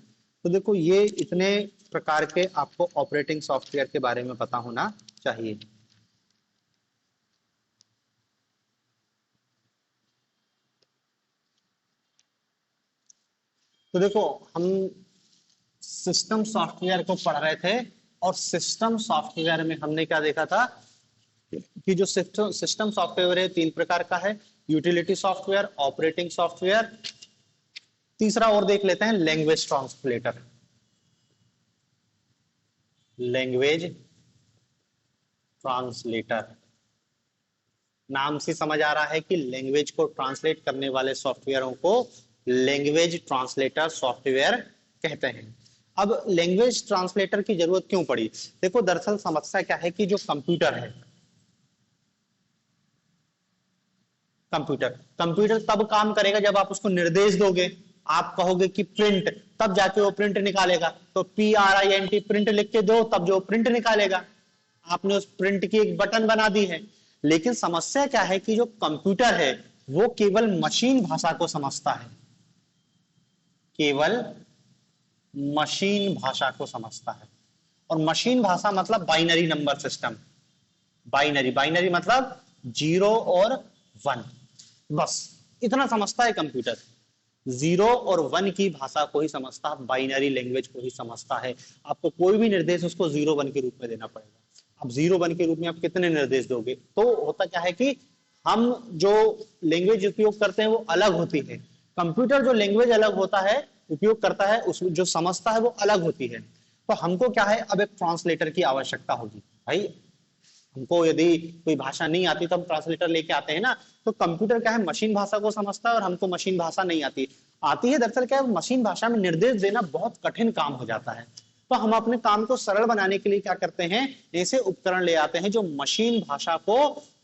Speaker 1: तो देखो ये इतने प्रकार के आपको ऑपरेटिंग सॉफ्टवेयर के बारे में पता होना चाहिए। तो देखो हम सिस्टम सॉफ्टवेयर को पढ़ रहे थे और सिस्टम सॉफ्टवेयर में हमने क्या देखा था कि जो सिस्टम सॉफ्टवेयर है तीन प्रकार का है, यूटिलिटी सॉफ्टवेयर, ऑपरेटिंग सॉफ्टवेयर, तीसरा और देख लेते हैं लैंग्वेज ट्रांसलेटर। लैंग्वेज ट्रांसलेटर, नाम से समझ आ रहा है कि लैंग्वेज को ट्रांसलेट करने वाले सॉफ्टवेयरों को लैंग्वेज ट्रांसलेटर सॉफ्टवेयर कहते हैं। अब लैंग्वेज ट्रांसलेटर की जरूरत क्यों पड़ी, देखो दरअसल समस्या क्या है कि जो कंप्यूटर है कंप्यूटर कंप्यूटर तब काम करेगा जब आप उसको निर्देश दोगे। आप कहोगे कि प्रिंट, तब जाके वो प्रिंट निकालेगा। तो PRINT प्रिंट लिख के दो, तब जो प्रिंट निकालेगा। आपने उस प्रिंट की एक बटन बना दी है। लेकिन समस्या क्या है कि जो कंप्यूटर है वो केवल मशीन भाषा को समझता है, केवल मशीन भाषा को समझता है। और मशीन भाषा मतलब binary number system. Binary, binary मतलब 0 और 1, बस इतना समझता है कंप्यूटर। 0 और 1 की भाषा को ही समझता है, बाइनरी लैंग्वेज को ही समझता है। आपको कोई भी निर्देश उसको 0 1 के रूप में देना पड़ेगा। अब 0 1 के रूप में आप कितने निर्देश दोगे? तो होता क्या है कि हम जो लैंग्वेज उपयोग करते हैं वो अलग होती है। कंप्यूटर जो लैंग्वेज अलग होता है, उपयोग करता है, उस जो समझता है वो अलग होती है। तो हमको क्या है, अब एक ट्रांसलेटर की आवश्यकता होगी। भाई हमको यदि कोई भाषा नहीं आती तो हम ट्रांसलेटर लेके आते हैं ना। तो कंप्यूटर क्या है, मशीन भाषा को समझता है और हमको मशीन भाषा नहीं आती आती है। दरअसल क्या है, मशीन भाषा में निर्देश देना बहुत कठिन काम हो जाता है। तो हम अपने काम को सरल बनाने के लिए क्या करते हैं, ऐसे उपकरण ले आते हैं जो मशीन भाषा को,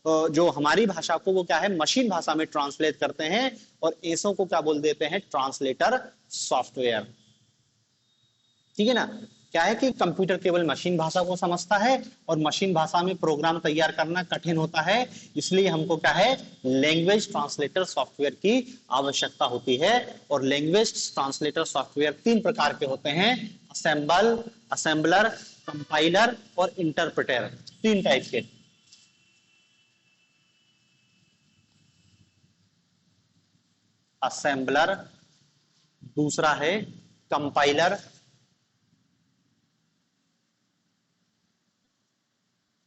Speaker 1: जो हमारी भाषा को वो क्या है मशीन भाषा में ट्रांसलेट करते हैं। और ऐसों को क्या बोल देते हैं, ट्रांसलेटर सॉफ्टवेयर। ठीक है ना। क्या है कि कंप्यूटर केवल मशीन भाषा को समझता है और मशीन भाषा में प्रोग्राम तैयार करना कठिन होता है। इसलिए हमको क्या है, लैंग्वेज ट्रांसलेटर सॉफ्टवेयर की आवश्यकता होती है। और लैंग्वेज ट्रांसलेटर सॉफ्टवेयर 3 प्रकार के होते हैं, असेंबलर, कंपाइलर और इंटरप्रेटर। 3 टाइप के। असेंबलर, दूसरा है कंपाइलर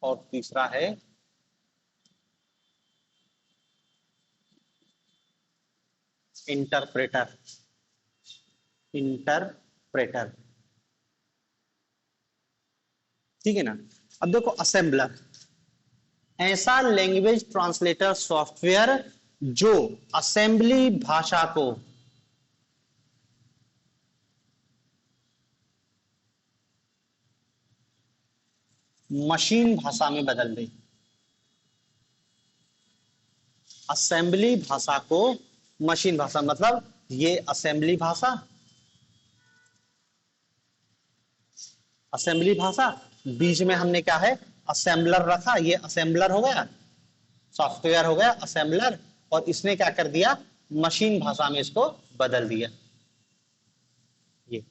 Speaker 1: और तीसरा है इंटरप्रेटर। इंटरप्रेटर, ठीक है ना। अब देखो असेंबलर, ऐसा लैंग्वेज ट्रांसलेटर सॉफ्टवेयर जो असेंबली भाषा को मशीन भाषा में बदल दे। असेंबली भाषा को मशीन भाषा मतलब ये असेंबली भाषा, असेंबली भाषा, बीच में हमने क्या है असेंबलर रखा, ये असेंबलर हो गया, सॉफ्टवेयर हो गया असेंबलर। और इसने क्या कर दिया, मशीन भाषा में इसको बदल दिया। ये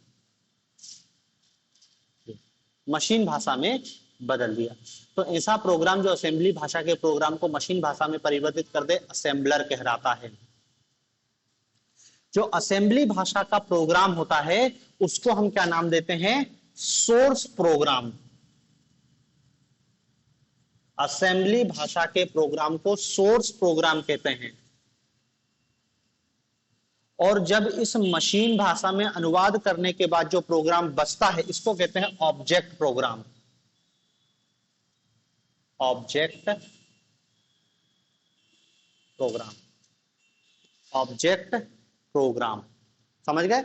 Speaker 1: मशीन भाषा में बदल दिया। तो ऐसा प्रोग्राम जो असेंबली भाषा के प्रोग्राम को मशीन भाषा में परिवर्तित कर दे, असेंबलर कहलाता है। जो असेंबली भाषा का प्रोग्राम होता है उसको हम क्या नाम देते हैं, सोर्स प्रोग्राम। असेंबली भाषा के प्रोग्राम को सोर्स प्रोग्राम कहते हैं। और जब इस मशीन भाषा में अनुवाद करने के बाद जो प्रोग्राम बचता है इसको कहते हैं object program. Object program, object program, समझ गए।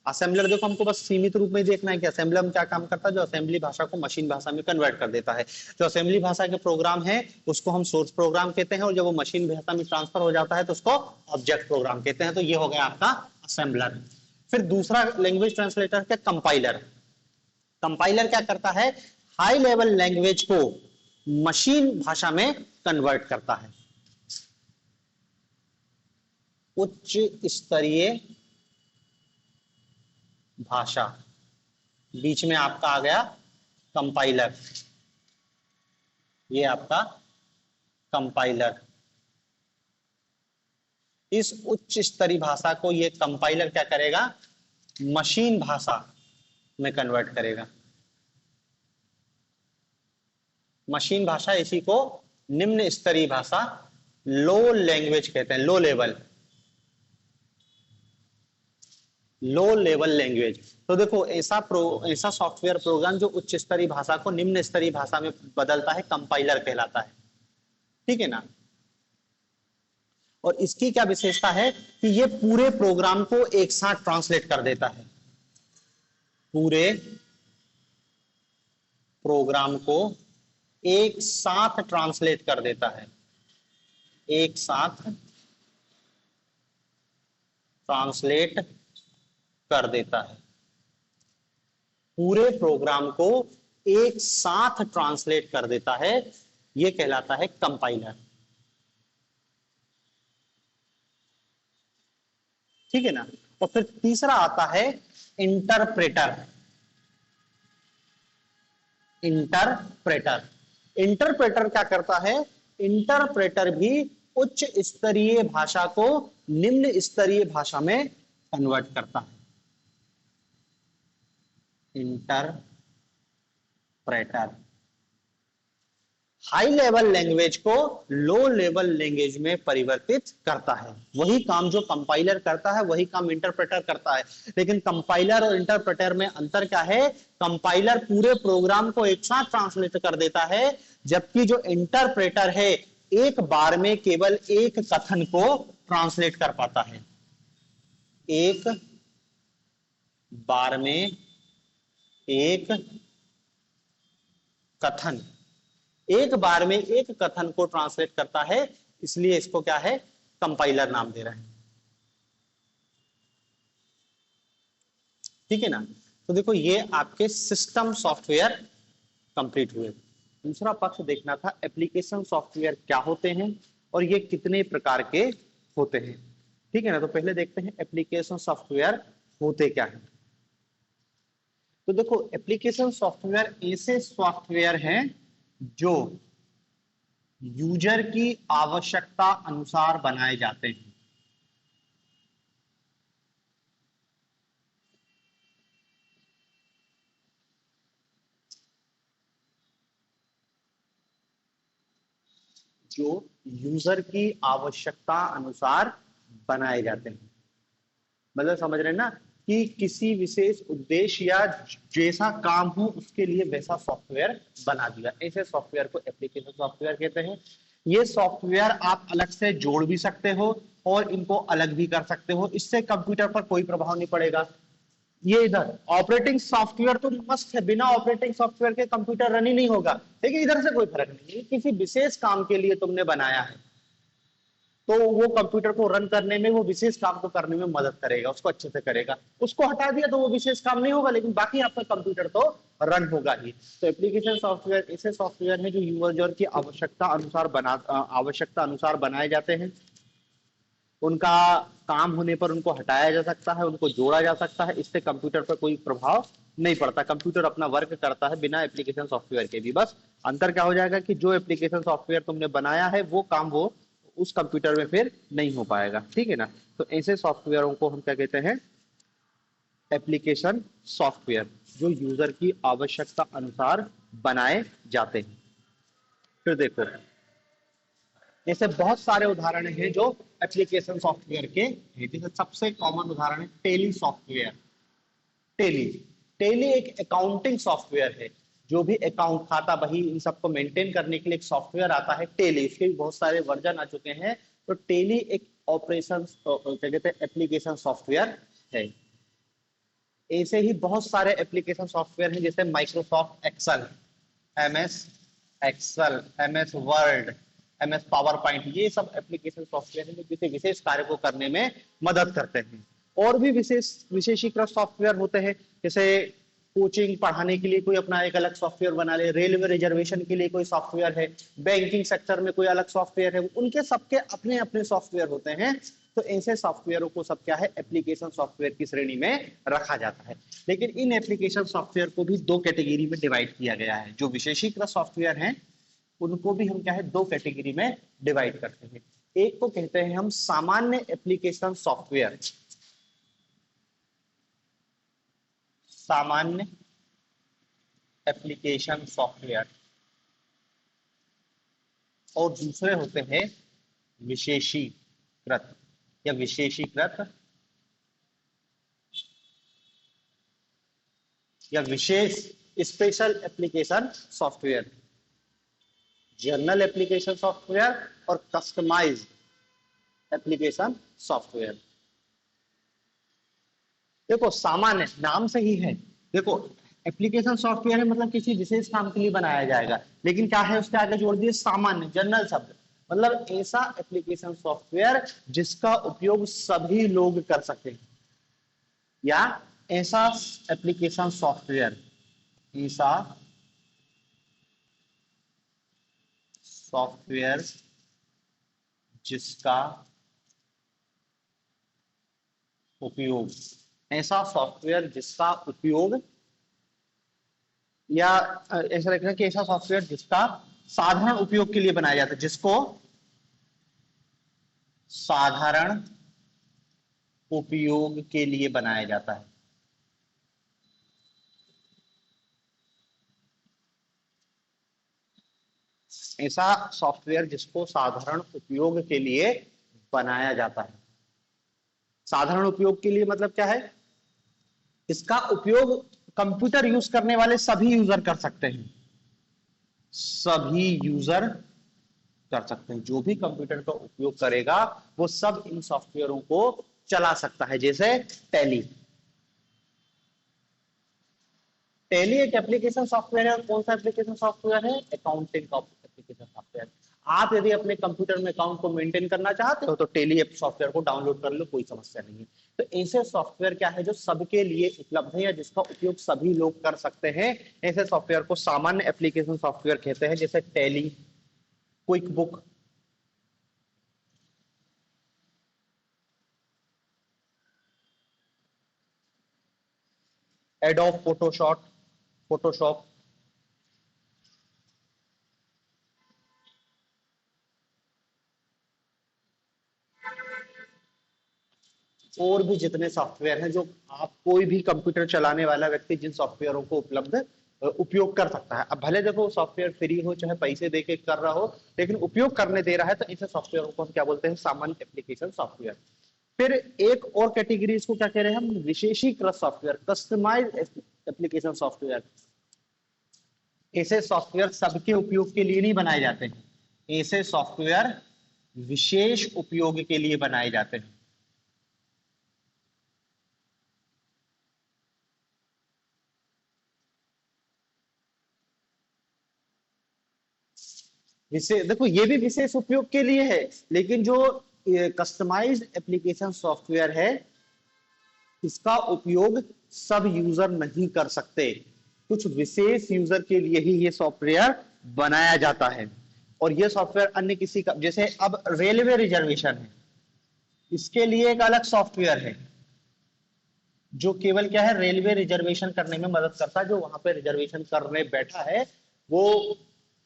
Speaker 1: असेंबलर देखो हमको बस सीमित रूप में देखना है कि असेंबलर में क्या काम करता है, जो असेंबली भाषा को मशीन भाषा में कन्वर्ट कर देता है। जो असेंबली भाषा के प्रोग्राम है उसको हम सोर्स प्रोग्राम कहते हैं, और जब वो मशीन भाषा में ट्रांसफर हो जाता है तो उसको ऑब्जेक्ट प्रोग्राम कहते हैं। तो ये हो गया आपका असेंबलर। फिर दूसरा लैंग्वेज ट्रांसलेटर है कंपाइलर। कंपाइलर क्या करता है, हाई लेवल लैंग्वेज को मशीन भाषा में कन्वर्ट करता है। उच्च स्तरीय भाषा, बीच में आपका आ गया कंपाइलर, ये आपका कंपाइलर। इस उच्च स्तरीय भाषा को ये कंपाइलर क्या करेगा, मशीन भाषा में कन्वर्ट करेगा। मशीन भाषा इसी को निम्न स्तरीय भाषा, लो लैंग्वेज कहते हैं, low level, low level language. तो देखो ऐसा सॉफ्टवेयर प्रोग्राम जो उच्च स्तरीय भाषा को निम्न स्तरीय भाषा में बदलता है, कंपाइलर कहलाता है। ठीक है ना। और इसकी क्या विशेषता है कि ये पूरे प्रोग्राम को एक साथ ट्रांसलेट कर देता है, पूरे प्रोग्राम को एक साथ ट्रांसलेट कर देता है, एक साथ ट्रांसलेट कर देता है, पूरे प्रोग्राम को एक साथ ट्रांसलेट कर देता है, यह कहलाता है कंपाइलर। ठीक है ना। और फिर तीसरा आता है इंटरप्रेटर। इंटरप्रेटर इंटरप्रेटर क्या करता है? इंटरप्रेटर भी उच्च स्तरीय भाषा को निम्न स्तरीय भाषा में कन्वर्ट करता है। इंटरप्रेटर हाई लेवल लैंग्वेज को लो लेवल लैंग्वेज में परिवर्तित करता है। वही काम जो कंपाइलर करता है वही काम इंटरप्रेटर करता है। लेकिन कंपाइलर और इंटरप्रेटर में अंतर क्या है? कंपाइलर पूरे प्रोग्राम को एक साथ ट्रांसलेट कर देता है, जबकि जो इंटरप्रेटर है एक बार में केवल एक कथन को ट्रांसलेट कर पाता है। एक बार में एक कथन, एक बार में एक कथन को ट्रांसलेट करता है, इसलिए इसको क्या है? कंपाइलर नाम दे रहे हैं। ठीक है ना। तो देखो ये आपके सिस्टम सॉफ्टवेयर कंप्लीट हुए। दूसरा पक्ष देखना था एप्लीकेशन सॉफ्टवेयर क्या होते हैं और ये कितने प्रकार के होते हैं। ठीक है ना। तो पहले देखते हैं एप्लीकेशन सॉफ्टवेयर होते क्या है। तो देखो एप्लीकेशन सॉफ्टवेयर ऐसे सॉफ्टवेयर हैं जो यूजर की आवश्यकता अनुसार बनाए जाते हैं। जो यूजर की आवश्यकता अनुसार बनाए जाते हैं। मतलब समझ रहे हैं ना कि किसी विशेष उद्देश्य या जैसा काम हो उसके लिए वैसा सॉफ्टवेयर बना दिया, ऐसे सॉफ्टवेयर को एप्लीकेशन सॉफ्टवेयर कहते हैं। ये सॉफ्टवेयर आप अलग से जोड़ भी सकते हो और इनको अलग भी कर सकते हो, इससे कंप्यूटर पर कोई प्रभाव नहीं पड़ेगा। ये इधर ऑपरेटिंग सॉफ्टवेयर तो मस्त है, बिना ऑपरेटिंग सॉफ्टवेयर के कंप्यूटर रन ही नहीं होगा, लेकिन इधर से कोई फर्क नहीं है। किसी विशेष काम के लिए तुमने बनाया है तो वो कंप्यूटर को रन करने में, वो विशेष काम को करने में मदद करेगा, उसको अच्छे से करेगा। उसको हटा दिया तो वो विशेष काम नहीं होगा, लेकिन बाकी आपका कंप्यूटर तो रन होगा ही। तो एप्लीकेशन सॉफ्टवेयर ऐसे सॉफ्टवेयर है जो यूजर की आवश्यकता अनुसार बनाए जाते हैं। उनका काम होने पर उनको हटाया जा सकता है, उनको जोड़ा जा सकता है, इससे कंप्यूटर पर कोई प्रभाव नहीं पड़ता। कंप्यूटर अपना वर्क करता है बिना एप्लीकेशन सॉफ्टवेयर के भी। बस अंतर क्या हो जाएगा कि जो एप्लीकेशन सॉफ्टवेयर तुमने बनाया है वो काम वो उस कंप्यूटर में फिर नहीं हो पाएगा। ठीक है ना। तो ऐसे सॉफ्टवेयरों को हम क्या कहते हैं? एप्लीकेशन सॉफ्टवेयर, जो यूजर की आवश्यकता अनुसार बनाए जाते हैं। फिर देखो जैसे बहुत सारे उदाहरण हैं जो एप्लीकेशन सॉफ्टवेयर के हैं। जैसे सबसे कॉमन उदाहरण है टेली सॉफ्टवेयर। टेली टेली एक अकाउंटिंग सॉफ्टवेयर है, जो भी अकाउंट, खाता, बही, इन सबको मेंटेन करने के लिए एक सॉफ्टवेयर आता है टेली। इसके भी बहुत सारे वर्जन आ चुके हैं। तो टेली एक ऑपरेशन क्या कहते हैं एप्लीकेशन सॉफ्टवेयर है। ऐसे ही बहुत सारे एप्लीकेशन सॉफ्टवेयर हैं, जैसे Microsoft Excel, MS Excel, MS Word, MS PowerPoint. ये सब एप्लीकेशन सॉफ्टवेयर हैं जो किसी विशेष कार्य को करने में मदद करते हैं। और भी विशेषीकृत सॉफ्टवेयर होते हैं, जैसे कोचिंग पढ़ाने के लिए कोई अपना एक अलग सॉफ्टवेयर बना ले, रेलवे रिजर्वेशन के लिए कोई सॉफ्टवेयर है, बैंकिंग सेक्टर में कोई अलग सॉफ्टवेयर है, उनके सबके अपने अपने सॉफ्टवेयर होते हैं। तो ऐसे सॉफ्टवेयरों को सब क्या है? एप्लीकेशन सॉफ्टवेयर की श्रेणी में रखा जाता है। लेकिन इन एप्लीकेशन सॉफ्टवेयर को भी दो कैटेगरी में डिवाइड किया गया है। जो विशेषीकृत सॉफ्टवेयर हैं उनको भी हम क्या है? दो कैटेगरी में डिवाइड करते हैं। एक को कहते हैं हम सामान्य एप्लीकेशन सॉफ्टवेयर, सामान्य एप्लीकेशन सॉफ्टवेयर, और दूसरे होते हैं विशेषीकृत या विशेषीकृत या विशेष special application software, general application software और कस्टमाइज्ड एप्लीकेशन सॉफ्टवेयर। देखो सामान्य नाम से ही है, देखो एप्लीकेशन सॉफ्टवेयर है मतलब किसी विशेष काम के लिए बनाया जाएगा, लेकिन क्या है उसके आगे जोड़ दिए सामान्य, जनरल शब्द। मतलब ऐसा एप्लीकेशन सॉफ्टवेयर जिसका उपयोग सभी लोग कर सकते हैं, या ऐसा एप्लीकेशन सॉफ्टवेयर, ऐसा सॉफ्टवेयर जिसका उपयोग, ऐसा सॉफ्टवेयर जिसका उपयोग, या ऐसा लिखना कि ऐसा सॉफ्टवेयर जिसका साधारण उपयोग के लिए बनाया जाता है, जिसको साधारण उपयोग के लिए बनाया जाता है। ऐसा सॉफ्टवेयर जिसको साधारण उपयोग के लिए बनाया जाता है। साधारण उपयोग के लिए मतलब क्या है? इसका उपयोग कंप्यूटर यूज करने वाले सभी यूजर कर सकते हैं, सभी यूजर कर सकते हैं। जो भी कंप्यूटर का उपयोग करेगा वो सब इन सॉफ्टवेयरों को चला सकता है। जैसे टैली, टैली एक एप्लीकेशन सॉफ्टवेयर है। और कौन सा एप्लीकेशन सॉफ्टवेयर है? अकाउंटिंग का एप्लीकेशन सॉफ्टवेयर। आप यदि अपने कंप्यूटर में अकाउंट को मेंटेन करना चाहते हो तो टैली ऐप सॉफ्टवेयर को डाउनलोड कर लो, कोई समस्या नहीं है। तो ऐसे सॉफ्टवेयर क्या है जो सबके लिए उपलब्ध है या जिसका उपयोग सभी लोग कर सकते हैं, ऐसे सॉफ्टवेयर को सामान्य एप्लीकेशन सॉफ्टवेयर कहते हैं। जैसे tally, quick book, adobe Photoshop, Photoshop, और भी जितने सॉफ्टवेयर हैं जो आप, कोई भी कंप्यूटर चलाने वाला व्यक्ति जिन सॉफ्टवेयरों को उपलब्ध उपयोग कर सकता है। अब भले देखो सॉफ्टवेयर फ्री हो चाहे पैसे देके कर रहा हो, लेकिन उपयोग करने दे रहा है, तो ऐसे सॉफ्टवेयर को हम क्या बोलते हैं? सामान्य एप्लीकेशन सॉफ्टवेयर। फिर एक और कैटेगरी इसको क्या कह रहे हैं हम? विशेषीकृत सॉफ्टवेयर, कस्टमाइज एप्लीकेशन सॉफ्टवेयर। ऐसे सॉफ्टवेयर सबके उपयोग के लिए नहीं बनाए जाते हैं, ऐसे सॉफ्टवेयर विशेष उपयोग के लिए बनाए जाते हैं। विशेष, देखो ये भी विशेष उपयोग के लिए है, लेकिन जो कस्टमाइज्ड एप्लीकेशन सॉफ्टवेयर है इसका उपयोग सब यूजर नहीं कर सकते, कुछ विशेष यूजर के लिए ही ये सॉफ्टवेयर बनाया जाता है। और ये सॉफ्टवेयर अन्य किसी का, जैसे अब रेलवे रिजर्वेशन है, इसके लिए एक अलग सॉफ्टवेयर है जो केवल क्या है? रेलवे रिजर्वेशन करने में मदद करता है। जो वहां पे रिजर्वेशन करने बैठा है वो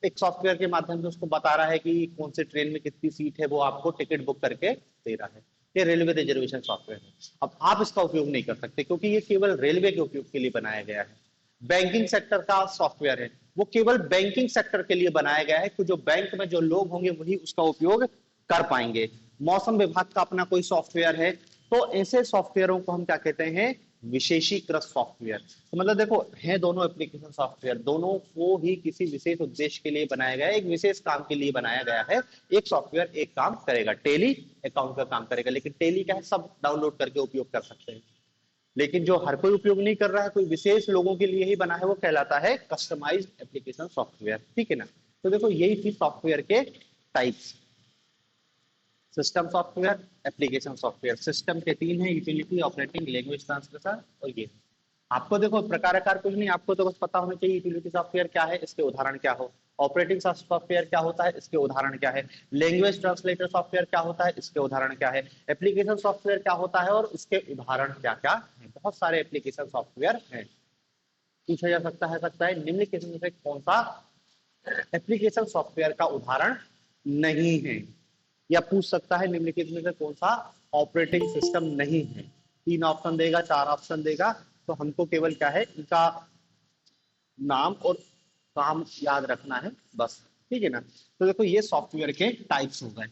Speaker 1: एक सॉफ्टवेयर के माध्यम से उसको बता रहा है कि कौन से ट्रेन में कितनी सीट है, वो आपको टिकट बुक करके दे रहा है। ये रेलवे रिजर्वेशन सॉफ्टवेयर है। अब आप इसका उपयोग नहीं कर सकते क्योंकि ये केवल रेलवे के उपयोग के लिए बनाया गया है। बैंकिंग सेक्टर का सॉफ्टवेयर है, वो केवल बैंकिंग सेक्टर के लिए बनाया गया है कि जो बैंक में जो लोग होंगे वही उसका उपयोग कर पाएंगे। मौसम विभाग का अपना कोई सॉफ्टवेयर है, तो ऐसे सॉफ्टवेयरों को हम क्या कहते हैं? विशेषीकृत सॉफ्टवेयर। तो मतलब देखो है दोनों एप्लीकेशन सॉफ्टवेयर, दोनों को ही किसी विशेष उद्देश्य के लिए बनाया गया है, एक विशेष काम के लिए बनाया गया है। एक सॉफ्टवेयर एक काम करेगा, टैली अकाउंट का काम करेगा, लेकिन टैली क्या है? सब डाउनलोड करके उपयोग कर सकते हैं। लेकिन जो हर कोई उपयोग नहीं कर रहा है, कोई विशेष लोगों के लिए ही बना है, वो कहलाता है कस्टमाइज्ड एप्लीकेशन सॉफ्टवेयर। ठीक है ना? तो देखो यही थी सॉफ्टवेयर के types. System software, application software. System के तीन है: यूटिलिटी, ऑपरेटिंग, लैंग्वेज ट्रांसलेटर और ये। आपको देखो प्रकार कुछ नहीं, आपको तो बस पता होना चाहिए यूटिलिटी सॉफ्टवेयर क्या है, इसके उदाहरण क्या हो। ऑपरेटिंग सॉफ्टवेयर क्या होता है, इसके उदाहरण क्या है। लैंग्वेज ट्रांसलेटर सॉफ्टवेयर क्या होता है, इसके उदाहरण क्या है। एप्लीकेशन सॉफ्टवेयर क्या होता है और इसके उदाहरण क्या क्या है। बहुत सारे एप्लीकेशन सॉफ्टवेयर हैं। पूछा जा सकता है निम्नलिखित में से कौन सा एप्लीकेशन सॉफ्टवेयर का उदाहरण नहीं है, या पूछ सकता है निम्नलिखित में से कौन सा ऑपरेटिंग सिस्टम नहीं है। 3 ऑप्शन देगा, 4 ऑप्शन देगा, तो हमको केवल क्या है? इनका नाम और काम याद रखना है बस। ठीक है ना? तो देखो ये सॉफ्टवेयर के टाइप्स हो गए।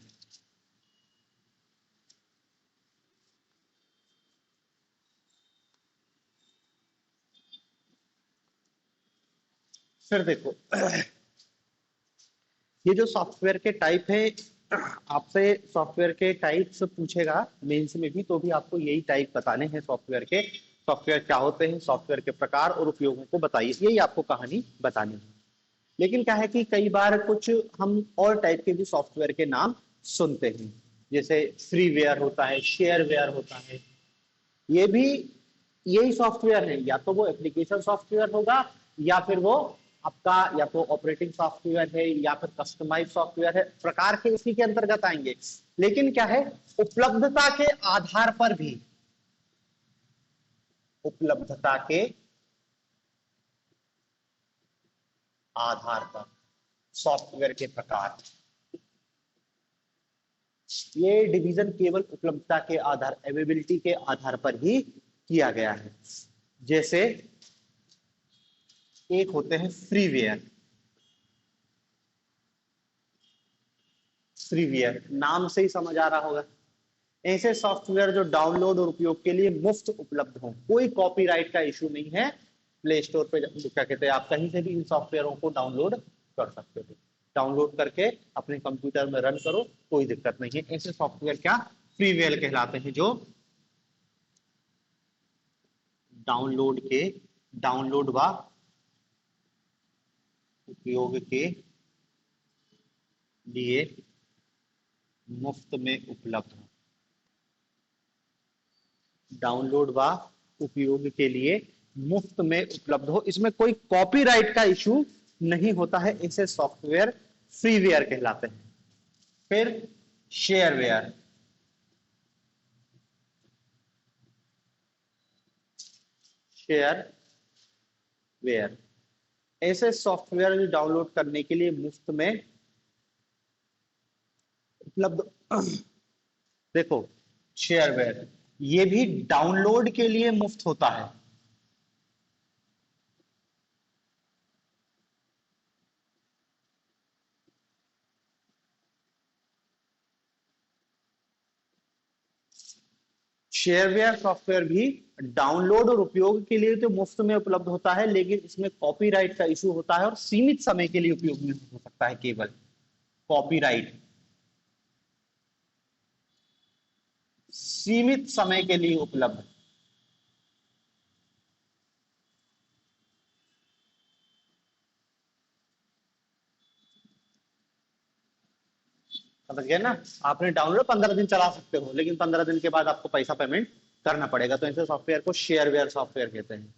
Speaker 1: फिर देखो ये जो सॉफ्टवेयर के टाइप है, आपसे सॉफ्टवेयर के टाइप्स पूछेगा मेंस में भी, तो भी आपको यही टाइप बताने हैं सॉफ्टवेयर के। सॉफ्टवेयर क्या होते हैं, सॉफ्टवेयर के प्रकार और उपयोगों को बताइए, यही आपको कहानी बतानी है। लेकिन क्या है कि कई बार कुछ हम और टाइप के भी सॉफ्टवेयर के नाम सुनते हैं, जैसे फ्रीवेयर होता है, शेयरवेयर होता है। ये भी यही सॉफ्टवेयर है, या तो वो एप्लीकेशन सॉफ्टवेयर होगा, या फिर वो आपका या तो ऑपरेटिंग सॉफ्टवेयर है, या फिर कस्टमाइज सॉफ्टवेयर है, प्रकार के इसी के अंतर्गत आएंगे। लेकिन क्या है, उपलब्धता के आधार पर भी, उपलब्धता के आधार पर सॉफ्टवेयर के प्रकार, ये डिवीजन केवल उपलब्धता के आधार, अवेलेबिलिटी के आधार पर ही किया गया है। जैसे एक होते हैं फ्रीवेयर। फ्रीवेयर नाम से ही समझ आ रहा होगा, ऐसे सॉफ्टवेयर जो डाउनलोड और उपयोग के लिए मुफ्त उपलब्ध हो, कोई कॉपीराइट का इशू नहीं है। प्ले स्टोर पे क्या कहते हैं, आप कहीं से भी इन सॉफ्टवेयरों को डाउनलोड कर सकते हो। डाउनलोड करके अपने कंप्यूटर में रन करो, कोई दिक्कत नहीं है। ऐसे सॉफ्टवेयर क्या फ्रीवेयर कहलाते हैं, जो डाउनलोड व उपयोग के लिए मुफ्त में उपलब्ध हो। डाउनलोड व उपयोग के लिए मुफ्त में उपलब्ध हो, इसमें कोई कॉपीराइट का इशू नहीं होता है। ऐसे सॉफ्टवेयर फ्रीवेयर कहलाते हैं। फिर शेयरवेयर। शेयरवेयर ऐसे सॉफ्टवेयर जो डाउनलोड करने के लिए मुफ्त में उपलब्ध। देखो, शेयरवेयर ये भी डाउनलोड के लिए मुफ्त होता है। शेयरवेयर सॉफ्टवेयर भी डाउनलोड और उपयोग के लिए तो मुफ्त में उपलब्ध होता है, लेकिन इसमें कॉपीराइट का इशू होता है और सीमित समय के लिए उपयोग में हो सकता है। केवल कॉपीराइट सीमित समय के लिए उपलब्ध। समझ गए ना? आपने डाउनलोड 15 दिन चला सकते हो, लेकिन 15 दिन के बाद आपको पैसा पेमेंट करना पड़ेगा। तो ऐसे सॉफ्टवेयर को शेयरवेयर सॉफ्टवेयर कहते हैं।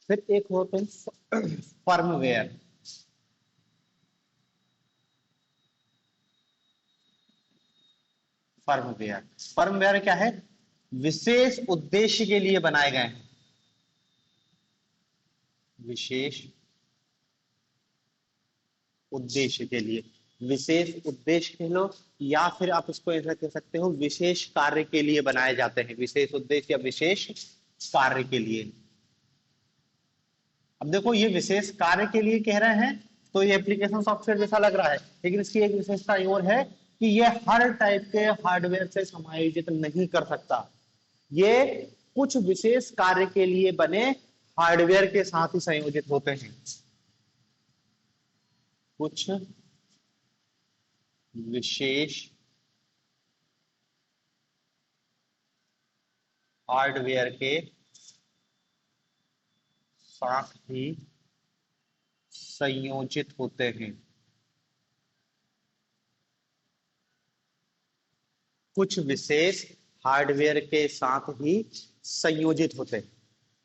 Speaker 1: फिर एक होते हैं फर्मवेयर। फर्मवेयर फर्मवेयर क्या है? विशेष उद्देश्य के लिए बनाए गए हैं। विशेष उद्देश्य के लिए, विशेष उद्देश्य कह लो, या फिर आप इसको ऐसा कह सकते हो, विशेष कार्य के लिए बनाए जाते हैं। विशेष उद्देश्य या विशेष कार्य के लिए। अब देखो, ये विशेष कार्य के लिए कह रहे हैं तो ये एप्लीकेशन सॉफ्टवेयर जैसा लग रहा है, लेकिन इसकी एक विशेषता और है कि ये हर टाइप के हार्डवेयर से समायोजित नहीं कर सकता। ये कुछ विशेष कार्य के लिए बने हार्डवेयर के साथ ही संयोजित होते हैं। कुछ विशेष हार्डवेयर के साथ ही संयोजित होते हैं। कुछ विशेष हार्डवेयर के साथ ही संयोजित होते हैं।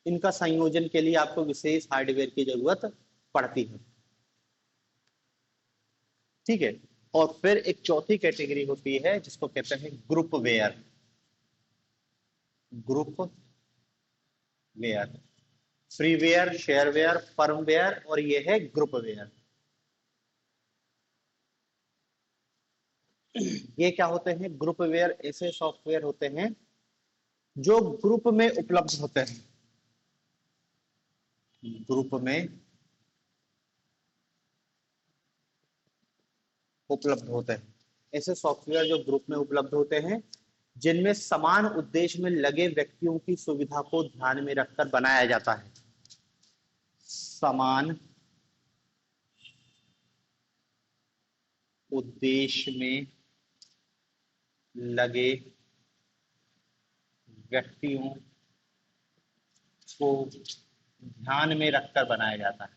Speaker 1: इनका संयोजन के लिए आपको विशेष हार्डवेयर की जरूरत पड़ती है। ठीक है। और फिर एक चौथी कैटेगरी होती है जिसको कहते हैं groupware. Groupware, freeware, shareware, firmware, और ये है ग्रुप वेयर। ये क्या होते हैं? ग्रुप वेयर ऐसे सॉफ्टवेयर होते हैं जो ग्रुप में उपलब्ध होते हैं। ग्रुप में उपलब्ध होते हैं। ऐसे सॉफ्टवेयर जो ग्रुप में उपलब्ध होते हैं, जिनमें समान उद्देश्य में लगे व्यक्तियों की सुविधा को ध्यान में रखकर बनाया जाता है। समान उद्देश्य में लगे व्यक्तियों को ध्यान में रखकर बनाया जाता है।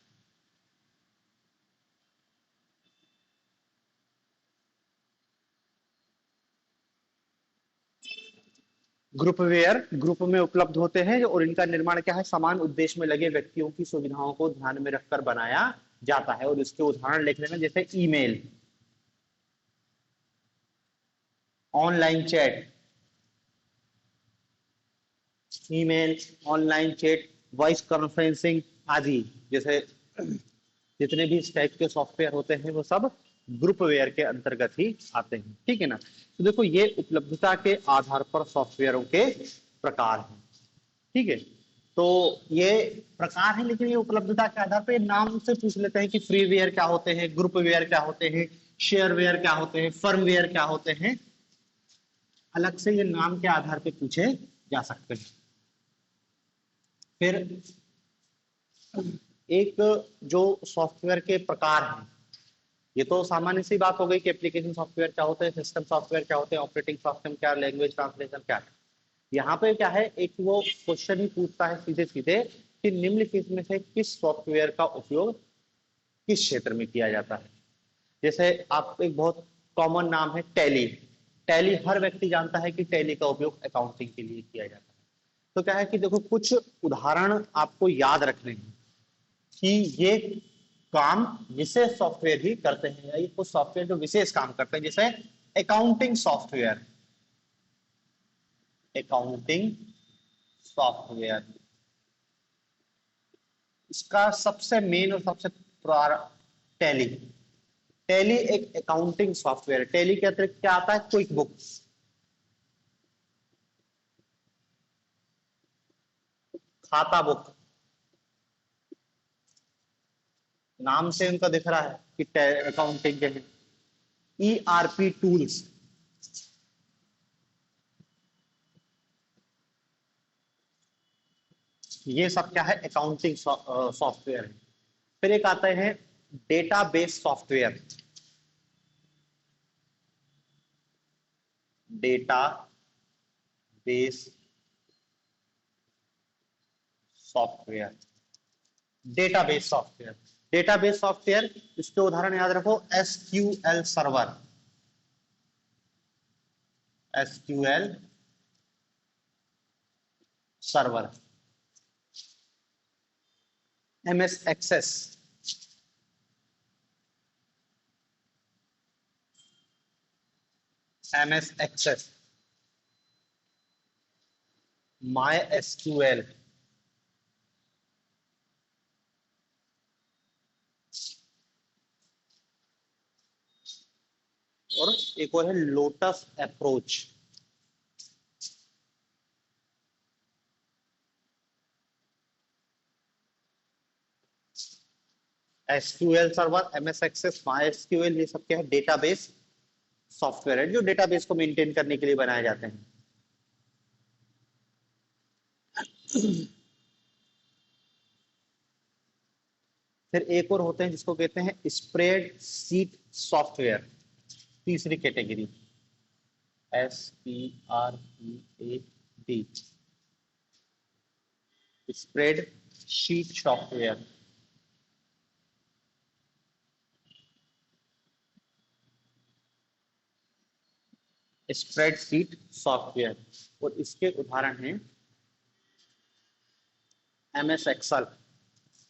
Speaker 1: ग्रुपवेयर ग्रुप में उपलब्ध होते हैं और इनका निर्माण क्या है, समान उद्देश्य में लगे व्यक्तियों की सुविधाओं को ध्यान में रखकर बनाया जाता है। और इसके उदाहरण लिख लेना, जैसे email, online chat, email, online chat, voice conferencing आदि। जैसे जितने भी इस टाइप के सॉफ्टवेयर होते हैं वो सब ग्रुपवेयर के अंतर्गत ही आते हैं। ठीक है ना। तो देखो ये उपलब्धता के आधार पर सॉफ्टवेयरों के प्रकार हैं। ठीक है। तो ये प्रकार है, लेकिन ये उपलब्धता के आधार पर नाम से पूछ लेते हैं कि फ्रीवेयर क्या होते हैं, ग्रुपवेयर क्या होते हैं, शेयरवेयर क्या होते हैं, फर्मवेयर क्या होते हैं। अलग से ये नाम के आधार पर पूछे जा सकते हैं। फिर एक जो सॉफ्टवेयर के प्रकार हैं, ये तो सामान्य सी बात हो गई कि एप्लीकेशन सॉफ्टवेयर क्या होते हैं, सिस्टम सॉफ्टवेयर क्या होते हैं, ऑपरेटिंग सॉफ्टवेयर क्या, लैंग्वेज ट्रांसलेशन क्या है। यहाँ पे क्या है, एक वो क्वेश्चन ही पूछता है सीधे सीधे कि निम्नलिखित में से किस सॉफ्टवेयर का उपयोग किस क्षेत्र में किया जाता है। जैसे आप एक बहुत कॉमन नाम है टैली। टैली हर व्यक्ति जानता है कि टैली का उपयोग अकाउंटिंग के लिए किया जाता है। तो क्या है कि देखो कुछ उदाहरण आपको याद रखने हैं कि ये काम विशेष सॉफ्टवेयर ही करते हैं, या ये कुछ सॉफ्टवेयर जो विशेष काम करते हैं। जैसे अकाउंटिंग सॉफ्टवेयर, अकाउंटिंग सॉफ्टवेयर इसका सबसे मेन और सबसे टैली। टैली एक अकाउंटिंग सॉफ्टवेयर है। टैली के अतिरिक्त क्या आता है, क्विक बुक्स, खाता बुक, नाम से उनका दिख रहा है कि अकाउंटिंग के हैं। ईआरपी टूल्स, ये सब क्या है, अकाउंटिंग सॉफ्टवेयर है। फिर एक आता है database software, database software, database software. Database software इसके उदाहरण याद रखो, SQL server, SQL server, MS Access, MS Access, MySQL, और एक और है Lotus Approach. SQL server, MS Access, MySQL, ये सब क्या है, डेटाबेस सॉफ्टवेयर है जो डेटाबेस को मेंटेन करने के लिए बनाए जाते हैं। फिर एक और होते हैं जिसको कहते हैं स्प्रेड शीट सॉफ्टवेयर, तीसरी category, SPREAD, spread sheet software. Spreadsheet software और इसके उदाहरण हैं MS Excel,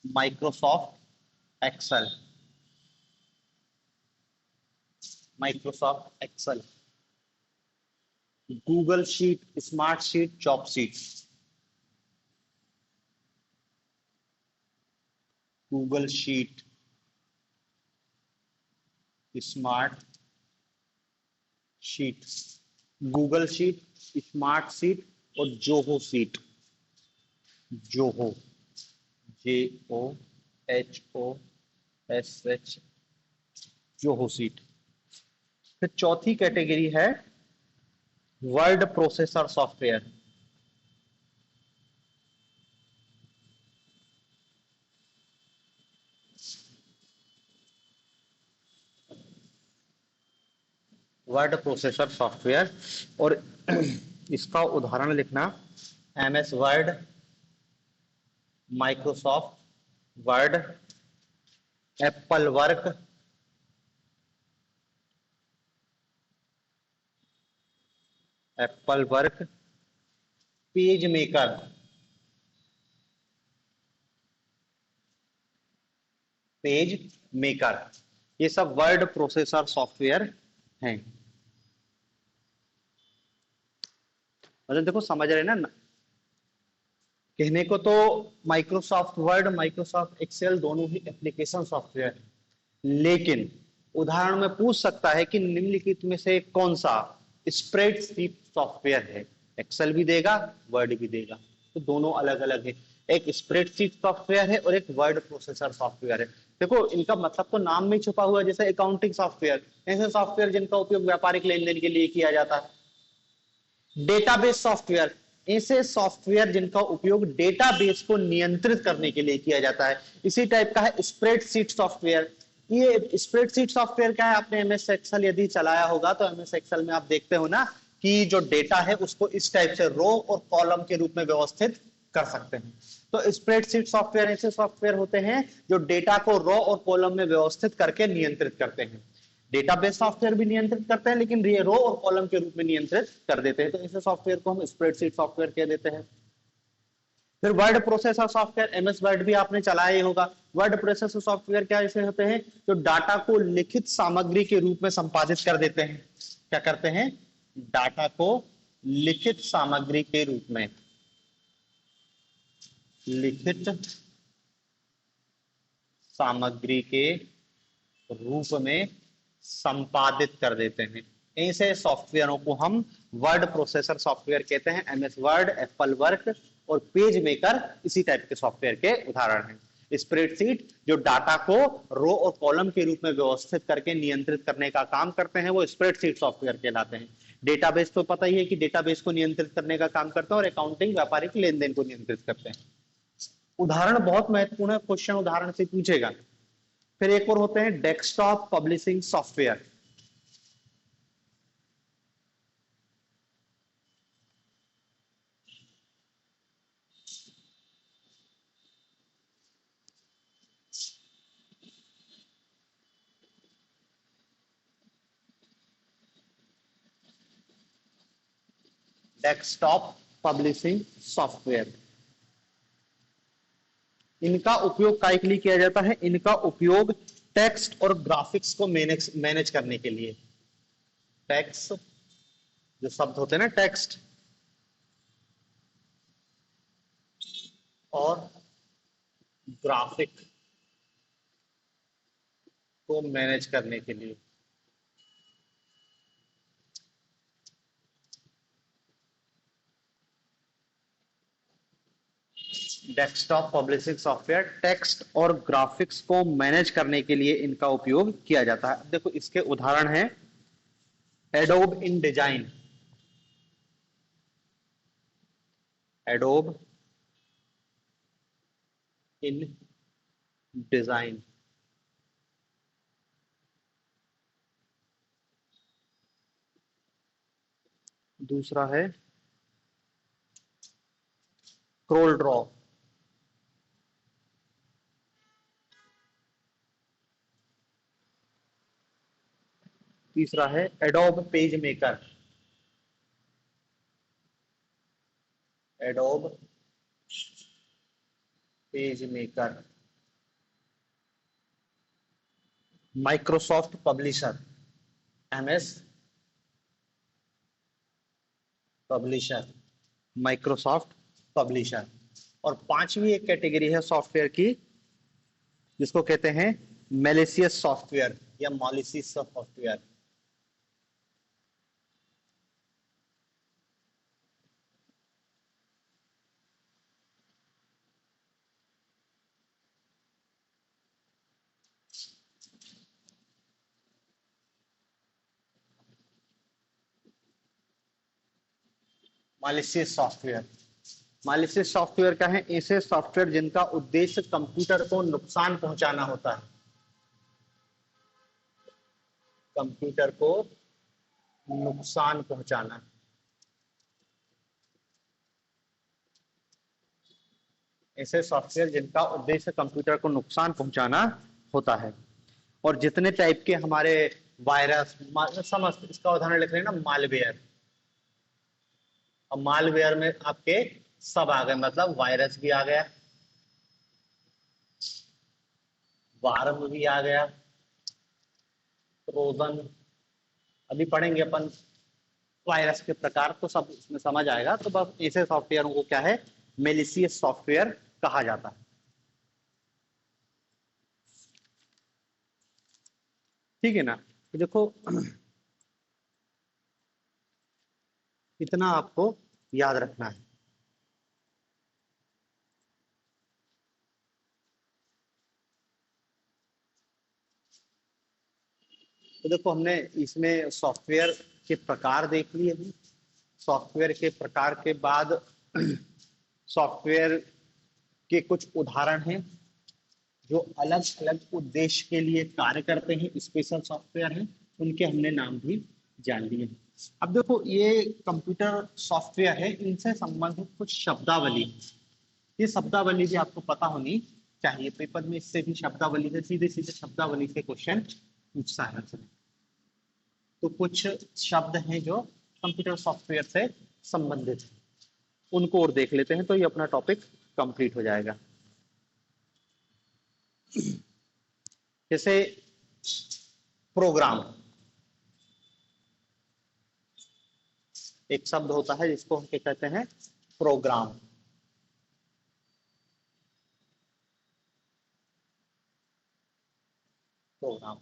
Speaker 1: Microsoft Excel, Microsoft Excel, Google sheet, smart sheet, job sheet, Google sheet, smart sheet, Google sheet, smart sheet और Zoho sheet, Zoho, JOHO, Zoho sheet. फिर चौथी कैटेगरी है word processor software. Word processor software और इसका उदाहरण लिखना, MS Word, Microsoft Word, Apple work, Apple work, page maker, page maker, ये सब वर्ड प्रोसेसर सॉफ्टवेयर हैं। मतलब देखो समझ रहे ना, कहने को तो माइक्रोसॉफ्ट वर्ड, माइक्रोसॉफ्ट एक्सेल दोनों ही एप्लीकेशन सॉफ्टवेयर है, लेकिन उदाहरण में पूछ सकता है कि निम्नलिखित में से कौन सा स्प्रेडशीट सॉफ्टवेयर है। एक्सेल भी देगा, वर्ड भी देगा, तो दोनों अलग अलग है। एक स्प्रेडशीट सॉफ्टवेयर है और एक वर्ड प्रोसेसर सॉफ्टवेयर है। देखो इनका मतलब तो नाम में छुपा हुआ है, जैसे अकाउंटिंग सॉफ्टवेयर, ऐसे सॉफ्टवेयर जिनका उपयोग व्यापारिक लेन देन के लिए किया जाता है। डेटाबेस सॉफ्टवेयर, ऐसे सॉफ्टवेयर जिनका उपयोग डेटाबेस को नियंत्रित करने के लिए किया जाता है। इसी टाइप का है स्प्रेडशीट सॉफ्टवेयर। ये स्प्रेडशीट सॉफ्टवेयर क्या है, आपने एमएस एक्सेल यदि चलाया होगा तो एमएस एक्सेल में आप देखते हो ना कि जो डेटा है उसको इस टाइप से रो और कॉलम के रूप में व्यवस्थित कर सकते हैं। तो स्प्रेडशीट सॉफ्टवेयर ऐसे सॉफ्टवेयर होते हैं जो डेटा को रो और कॉलम में व्यवस्थित करके नियंत्रित करते हैं। डेटाबेस सॉफ्टवेयर भी नियंत्रित करते हैं, लेकिन ये रो और कॉलम के रूप में नियंत्रित कर देते हैं, तो ऐसे सॉफ्टवेयर को हम स्प्रेडशीट सॉफ्टवेयर कह देते हैं। फिर word processor software, MS word भी आपने चलाया ही होगा। वर्ड प्रोसेसर सॉफ्टवेयर क्या ऐसे होते हैं जो डाटा को लिखित सामग्री के रूप में संपादित कर देते हैं। क्या करते हैं, डाटा को लिखित सामग्री के रूप में, लिखित सामग्री के रूप में संपादित कर देते हैं। ऐसे सॉफ्टवेयरों को हम वर्ड प्रोसेसर सॉफ्टवेयर कहते हैं। एमएस वर्ड, एप्पल वर्क और पेज मेकर इसी टाइप के सॉफ्टवेयर के उदाहरण हैं। स्प्रेडशीट जो डाटा को रो और कॉलम के रूप में व्यवस्थित करके नियंत्रित करने का काम करते हैं, वो स्प्रेडशीट सॉफ्टवेयर कहलाते हैं। डेटाबेस तो पता ही है कि डेटाबेस को नियंत्रित करने का काम करते हैं, और अकाउंटिंग व्यापारिक लेन देन को नियंत्रित करते हैं। उदाहरण बहुत महत्वपूर्ण है, क्वेश्चन उदाहरण से पूछेगा। फिर एक और होते हैं desktop publishing software. Desktop publishing software, इनका उपयोग काय के लिए किया जाता है, इनका उपयोग टेक्स्ट और ग्राफिक्स को मैनेज मैनेज करने के लिए। टेक्स्ट जो शब्द होते हैं ना, टेक्स्ट और ग्राफिक को मैनेज करने के लिए। डेस्कटॉप पब्लिशिंग सॉफ्टवेयर टेक्स्ट और ग्राफिक्स को मैनेज करने के लिए इनका उपयोग किया जाता है। देखो इसके उदाहरण हैं एडोब इन डिजाइन, एडोब इन डिजाइन, दूसरा है क्रोल ड्रॉ, तीसरा है adobe page maker, adobe page maker, Microsoft publisher, MS publisher, Microsoft publisher. और पांचवी एक कैटेगरी है सॉफ्टवेयर की जिसको कहते हैं मैलिशियस सॉफ्टवेयर या malicious software. Malicious software, malicious software क्या है, ऐसे सॉफ्टवेयर जिनका उद्देश्य कंप्यूटर को नुकसान पहुंचाना होता है, कंप्यूटर को नुकसान पहुंचाना। ऐसे सॉफ्टवेयर जिनका उद्देश्य कंप्यूटर को नुकसान पहुंचाना होता है। और जितने टाइप के हमारे वायरस, समझ इसका उदाहरण लिख रहे हैं ना, मालवेयर। अब मालवेयर में आपके सब आ गए, मतलब वायरस भी आ गया, वार्म भी आ गया, ट्रोजन, अभी पढ़ेंगे अपन वायरस के प्रकार, तो सब इसमें समझ आएगा। तो बस ऐसे सॉफ्टवेयरों को क्या है, मेलिशियस सॉफ्टवेयर कहा जाता है। ठीक है ना। तो देखो इतना आपको याद रखना है। तो देखो हमने इसमें सॉफ्टवेयर के प्रकार देख लिए हैं। सॉफ्टवेयर के प्रकार के बाद सॉफ्टवेयर के कुछ उदाहरण हैं जो अलग अलग उद्देश्य के लिए कार्य करते हैं, स्पेशल सॉफ्टवेयर हैं, उनके हमने नाम भी जान लिए हैं। अब देखो ये कंप्यूटर सॉफ्टवेयर है, इनसे संबंधित कुछ शब्दावली है। ये शब्दावली भी आपको पता होनी चाहिए, पेपर में इससे भी शब्दावली से सीधे सीधे शब्दावली से क्वेश्चन पूछता है। तो कुछ शब्द हैं जो कंप्यूटर सॉफ्टवेयर से संबंधित हैं, उनको और देख लेते हैं तो ये अपना टॉपिक कंप्लीट हो जाएगा। जैसे प्रोग्राम, एक शब्द होता है जिसको हम क्या कहते हैं, प्रोग्राम। प्रोग्राम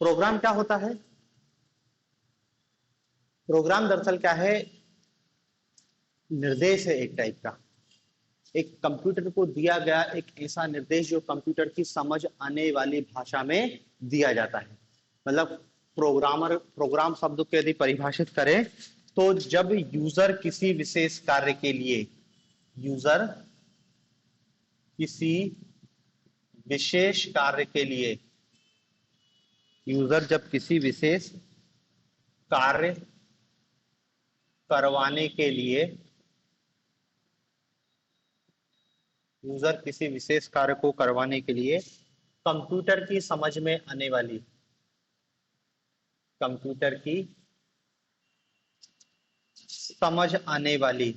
Speaker 1: प्रोग्राम क्या होता है? प्रोग्राम दरअसल क्या है, निर्देश है एक टाइप का। एक कंप्यूटर को दिया गया एक ऐसा निर्देश जो कंप्यूटर की समझ आने वाली भाषा में दिया जाता है। मतलब प्रोग्राम शब्द को यदि परिभाषित करें तो जब यूजर किसी विशेष कार्य के लिए, यूजर किसी विशेष कार्य के लिए, यूजर जब किसी विशेष कार्य करवाने के लिए, यूजर किसी विशेष कार्य को करवाने के लिए कंप्यूटर की समझ में आने वाली, कंप्यूटर की समझ आने वाली,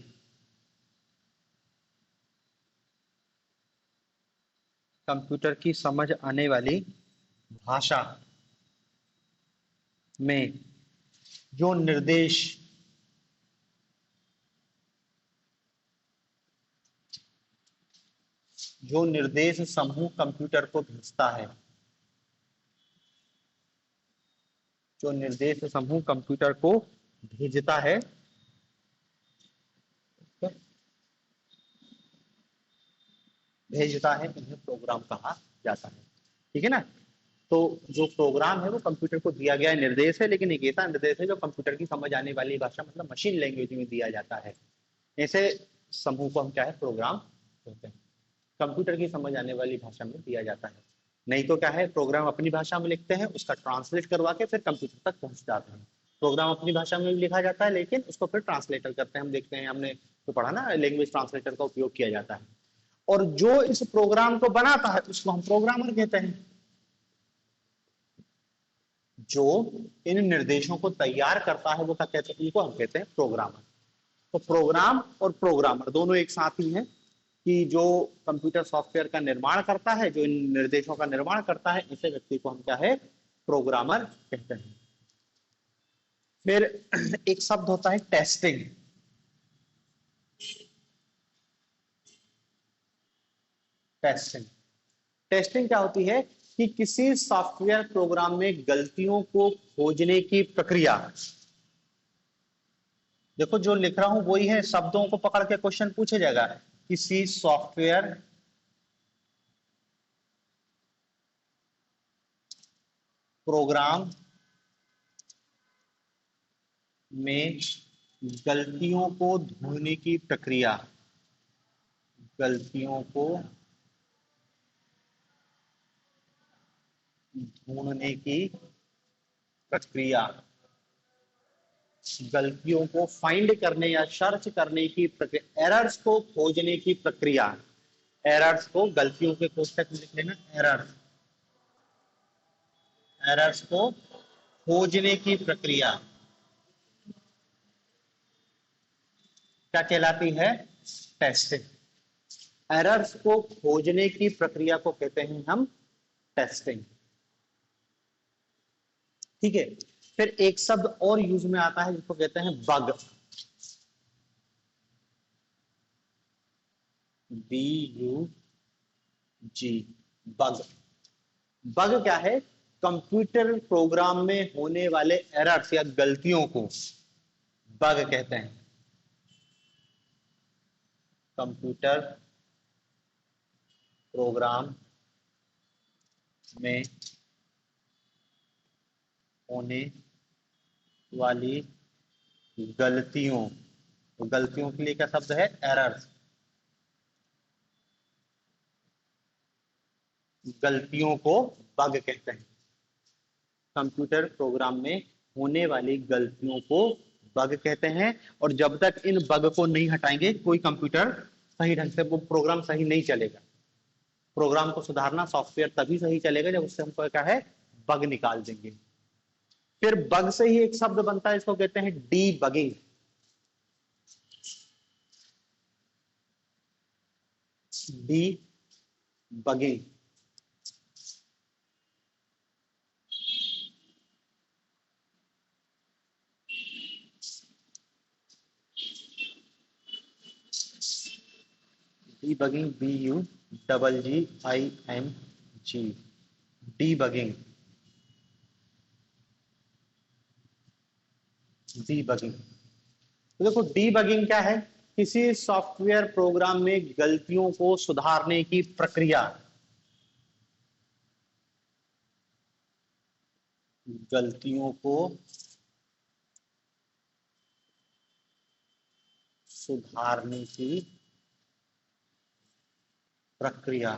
Speaker 1: कंप्यूटर की समझ आने वाली भाषा में जो निर्देश समूह कंप्यूटर को भेजता है, जो निर्देश समूह कंप्यूटर को भेजता है, उन्हें प्रोग्राम कहा जाता है। ठीक है ना। तो जो प्रोग्राम है वो कंप्यूटर को दिया गया निर्देश है, लेकिन एक ऐसा निर्देश है जो कंप्यूटर की समझ आने वाली भाषा, मतलब मशीन लैंग्वेज में दिया जाता है। ऐसे समूह को हम क्या है, प्रोग्राम कहते हैं। कंप्यूटर की समझ आने वाली भाषा में दिया जाता है। नहीं तो क्या है, प्रोग्राम अपनी भाषा में लिखते हैं, उसका ट्रांसलेट करवा के फिर कंप्यूटर तक पहुंच जाते हैं। प्रोग्राम अपनी भाषा में भी लिखा जाता है लेकिन उसको फिर ट्रांसलेटर करते हैं। हम देखते हैं, हमने तो पढ़ा ना, लैंग्वेज ट्रांसलेटर का उपयोग किया जाता है। और जो इस प्रोग्राम को बनाता है उसको हम प्रोग्रामर कहते हैं। जो इन निर्देशों को तैयार करता है वो क्या कहते हैं, इनको हम कहते हैं प्रोग्रामर। तो प्रोग्राम और प्रोग्रामर दोनों एक साथ ही हैं कि जो कंप्यूटर सॉफ्टवेयर का निर्माण करता है, जो इन निर्देशों का निर्माण करता है, ऐसे व्यक्ति को हम क्या है, प्रोग्रामर कहते हैं। फिर एक शब्द होता है टेस्टिंग। टेस्टिंग टेस्टिंग क्या होती है कि किसी सॉफ्टवेयर प्रोग्राम में गलतियों को खोजने की प्रक्रिया। देखो जो लिख रहा हूं वही है, शब्दों को पकड़ के क्वेश्चन पूछे जाएगा। किसी सॉफ्टवेयर प्रोग्राम में गलतियों को ढूंढने की प्रक्रिया, गलतियों को ढूंढने की प्रक्रिया गलतियों को फाइंड करने या सर्च करने की प्रक्रिया, एरर्स को खोजने की प्रक्रिया। एरर्स को गलतियों के कोष्टक में लिख लेना, एरर्स, एरर्स को खोजने की प्रक्रिया क्या कहलाती है? टेस्टिंग। एरर्स को खोजने की प्रक्रिया को कहते हैं हम टेस्टिंग। ठीक है। फिर एक शब्द और यूज में आता है जिसको कहते हैं बग। BUG, bug. बग क्या है? कंप्यूटर प्रोग्राम में होने वाले एरर्स या गलतियों को बग कहते हैं। कंप्यूटर प्रोग्राम में होने वाली गलतियों, तो गलतियों के लिए क्या शब्द है? एरर्स। गलतियों को बग कहते हैं। कंप्यूटर प्रोग्राम में होने वाली गलतियों को बग कहते हैं। और जब तक इन बग को नहीं हटाएंगे कोई कंप्यूटर सही ढंग से, वो प्रोग्राम सही नहीं चलेगा। प्रोग्राम को सुधारना, सॉफ्टवेयर तभी सही चलेगा जब उससे हमको क्या है? बग निकाल देंगे। फिर बग से ही एक शब्द बनता है, इसको कहते हैं D bugging. D bugging. Debugging, BUGGING, debugging. Debugging, तो देखो डीबगिंग क्या है? किसी सॉफ्टवेयर प्रोग्राम में गलतियों को सुधारने की प्रक्रिया। गलतियों को सुधारने की प्रक्रिया।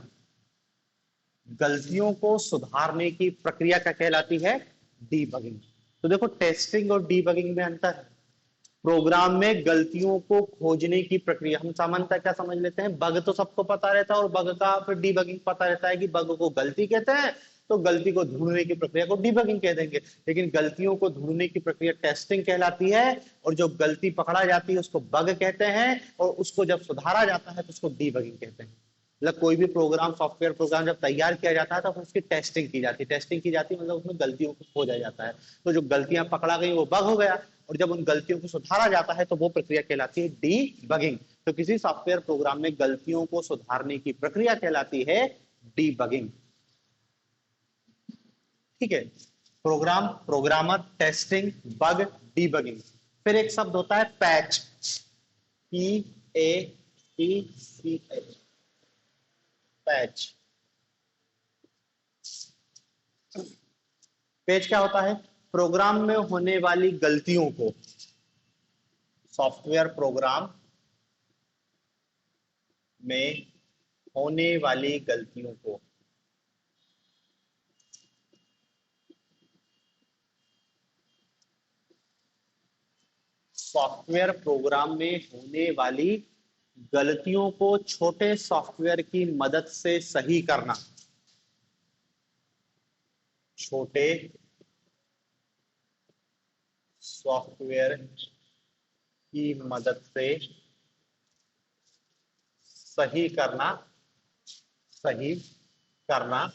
Speaker 1: गलतियों को सुधारने की प्रक्रिया क्या कहलाती है? डीबगिंग। तो देखो टेस्टिंग और डीबगिंग में अंतर है। प्रोग्राम में गलतियों को खोजने की प्रक्रिया, हम सामान्यतः क्या समझ लेते हैं? बग तो सबको पता रहता है और बग का फिर डीबगिंग पता रहता है कि बग को गलती कहते हैं, तो गलती को ढूंढने की प्रक्रिया को डीबगिंग कह देंगे। लेकिन गलतियों को ढूंढने की प्रक्रिया टेस्टिंग कहलाती है, और जो गलती पकड़ा जाती है उसको बग कहते हैं, और उसको जब सुधारा जाता है तो उसको डीबगिंग कहते हैं। मतलब कोई भी प्रोग्राम, सॉफ्टवेयर प्रोग्राम जब तैयार किया जाता है तो उसकी टेस्टिंग की जाती है। टेस्टिंग की जाती है मतलब उसमें गलतियों को खोजा जाता है। तो जो गलतियां पकड़ा गई वो बग हो गया, और जब उन गलतियों को सुधारा जाता है तो वो प्रक्रिया कहलाती है डीबगिंग। तो किसी सॉफ्टवेयर प्रोग्राम में गलतियों को सुधारने की प्रक्रिया कहलाती है डीबगिंग। ठीक है। Program, programmer, testing, bug, debugging. फिर एक शब्द होता है पैच। PATCH, patch. पैच क्या होता है? प्रोग्राम में होने वाली गलतियों को, सॉफ्टवेयर प्रोग्राम में होने वाली गलतियों को, सॉफ्टवेयर प्रोग्राम में होने वाली गलतियों को छोटे सॉफ्टवेयर की मदद से सही करना। छोटे सॉफ्टवेयर की मदद से सही करना, सही करना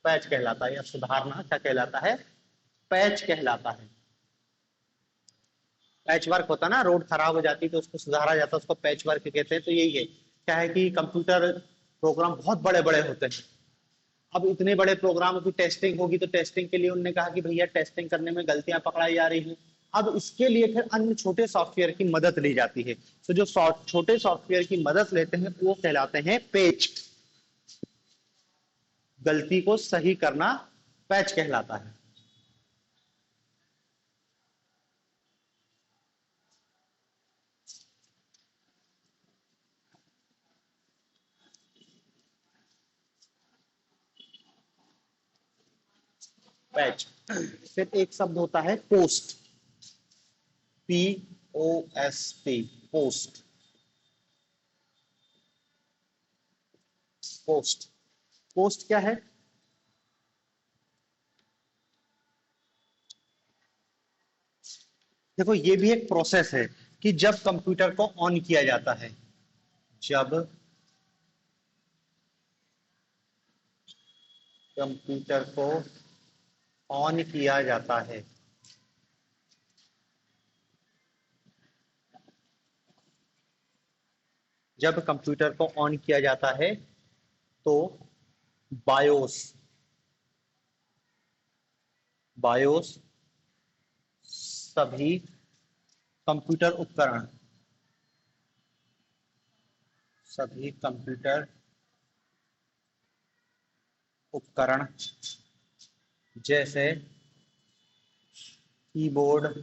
Speaker 1: पैच कहलाता है, या सुधारना क्या कहलाता है? पैच कहलाता है। पैच वर्क होता है ना, रोड खराब हो जाती है तो उसको सुधारा जाता है, उसको पैच वर्क कहते हैं। तो यही है, क्या है कि कंप्यूटर प्रोग्राम बहुत बड़े बड़े होते हैं। अब इतने बड़े प्रोग्राम की टेस्टिंग होगी तो टेस्टिंग के लिए उन्होंने कहा कि भैया टेस्टिंग करने में गलतियां पकड़ाई जा रही हैं। अब इसके लिए फिर अन्य छोटे सॉफ्टवेयर की मदद ली जाती है। तो जो छोटे सॉफ्टवेयर की मदद लेते हैं वो कहलाते हैं पेच। गलती को सही करना पैच कहलाता है। पैच। फिर एक शब्द होता है post. POST, post. Post, post क्या है? देखो ये भी एक प्रोसेस है कि जब कंप्यूटर को ऑन किया जाता है, जब कंप्यूटर को ऑन किया जाता है, जब कंप्यूटर को ऑन किया जाता है तो बायोस, बायोस सभी कंप्यूटर उपकरण, सभी कंप्यूटर उपकरण जैसे keyboard,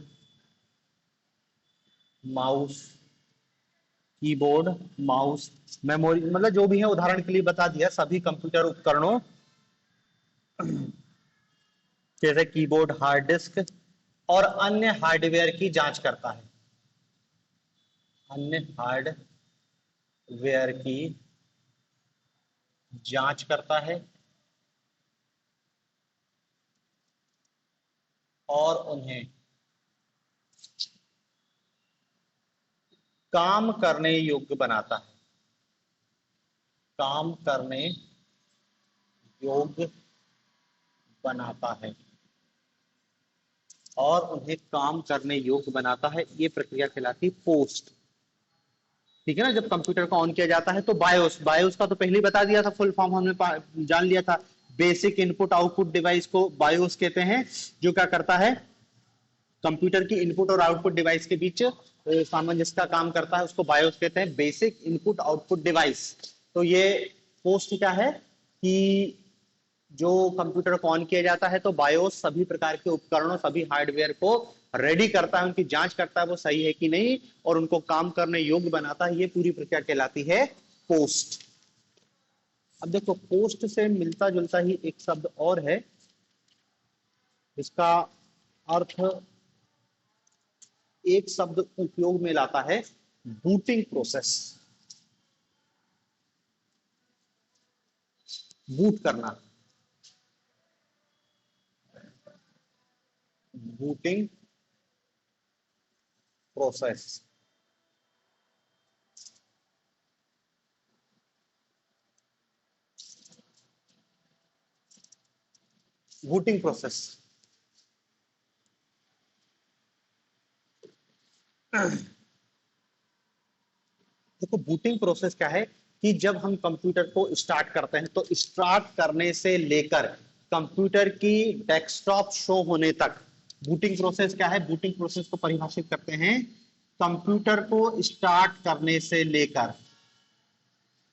Speaker 1: mouse, keyboard, mouse, memory, मतलब जो भी है उदाहरण के लिए बता दिया, सभी कंप्यूटर उपकरणों जैसे कीबोर्ड, हार्ड डिस्क और अन्य हार्डवेयर की जांच करता है, अन्य हार्डवेयर की जांच करता है और उन्हें काम करने योग्य बनाता है, काम करने योग्य बनाता है और उन्हें काम करने योग्य बनाता है। ये प्रक्रिया कहलाती पोस्ट। ठीक है ना? जब कंप्यूटर को ऑन किया जाता है तो बायोस, बायोस का तो पहले ही बता दिया था, फुल फॉर्म हमने जान लिया था। बेसिक इनपुट आउटपुट डिवाइस को बायोस कहते हैं, जो क्या करता है, कंप्यूटर की इनपुट और आउटपुट डिवाइस के बीच सामंजस्य का काम करता है, उसको बायोस कहते हैं, बेसिक इनपुट आउटपुट डिवाइस। तो ये पोस्ट क्या है कि जो कंप्यूटर को ऑन किया जाता है तो बायोस सभी प्रकार के उपकरणों, सभी हार्डवेयर को रेडी करता है, उनकी जांच करता है वो सही है कि नहीं, और उनको काम करने योग्य बनाता है। ये पूरी प्रक्रिया कहलाती है पोस्ट। अब देखो, पोस्ट से मिलता जुलता ही एक शब्द और है, इसका अर्थ एक शब्द उपयोग में लाता है, बूटिंग प्रोसेस, बूट करना, बूटिंग प्रोसेस। बूटिंग प्रोसेस, देखो बूटिंग प्रोसेस क्या है कि जब हम कंप्यूटर को स्टार्ट करते हैं तो स्टार्ट करने से लेकर कंप्यूटर की डेस्कटॉप शो होने तक बूटिंग प्रोसेस क्या है, बूटिंग प्रोसेस को परिभाषित करते हैं, कंप्यूटर को स्टार्ट करने से लेकर,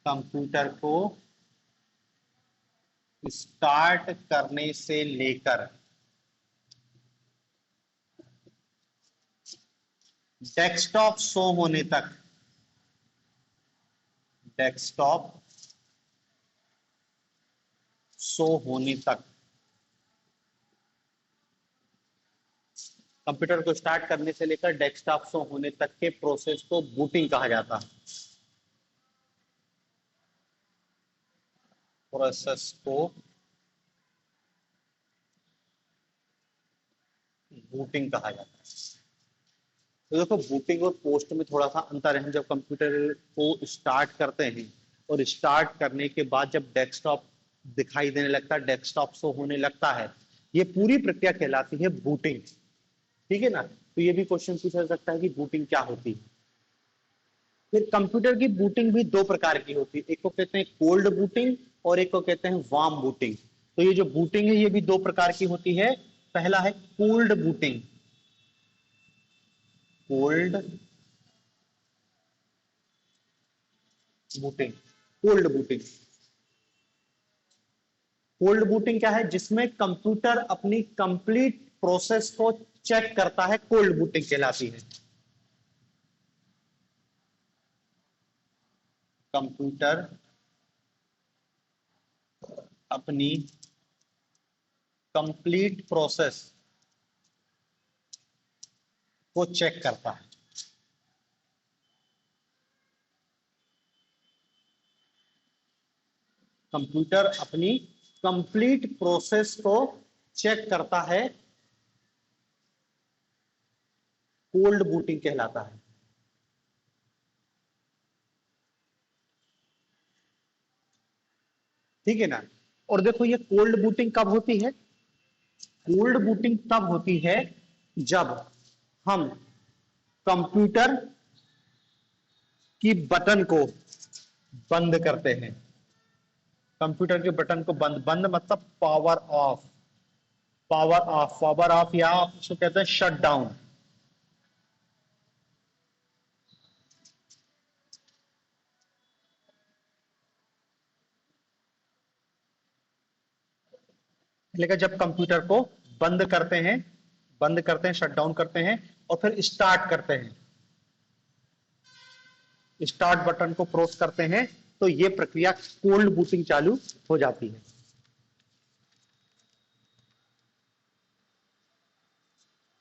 Speaker 1: कंप्यूटर को स्टार्ट करने से लेकर डेस्कटॉप शो होने तक, डेस्कटॉप शो होने तक, कंप्यूटर को स्टार्ट करने से लेकर डेस्कटॉप शो होने तक के प्रोसेस को बूटिंग कहा जाता है, प्रोसेस को बूटिंग कहा जाता है। तो देखो, बूटिंग और पोस्ट में थोड़ा सा अंतर है। हम जब कंप्यूटर को स्टार्ट करते हैं और स्टार्ट करने के बाद जब डेस्कटॉप दिखाई देने लगता है, डेस्कटॉप शो होने लगता है, ये पूरी प्रक्रिया कहलाती है बूटिंग। ठीक है ना? तो ये भी क्वेश्चन पूछा जा सकता है कि बूटिंग क्या होती है। फिर कंप्यूटर की बूटिंग भी दो प्रकार की होती है, एक को कहते हैं कोल्ड बूटिंग और एक को कहते हैं वार्म बूटिंग। तो ये जो बूटिंग है ये भी दो प्रकार की होती है। पहला है cold booting, cold booting, cold booting. Cold booting क्या है, जिसमें कंप्यूटर अपनी कंप्लीट प्रोसेस को चेक करता है, कोल्ड बूटिंग कहलाती है। कंप्यूटर अपनी कंप्लीट प्रोसेस को चेक करता है। कंप्यूटर अपनी कंप्लीट प्रोसेस को चेक करता है, कोल्ड बूटिंग कहलाता है। ठीक है ना। और देखो ये कोल्ड बूटिंग कब होती है? कोल्ड बूटिंग तब होती है जब हम कंप्यूटर की बटन को बंद करते हैं। कंप्यूटर के बटन को बंद, बंद मतलब power of, power of, power of या आप उसको कहते हैं शट डाउन। लेकिन जब कंप्यूटर को बंद करते हैं, बंद करते हैं, शट डाउन करते हैं और फिर स्टार्ट करते हैं, स्टार्ट बटन को प्रेस करते हैं, तो ये प्रक्रिया कोल्ड बूटिंग चालू हो जाती है।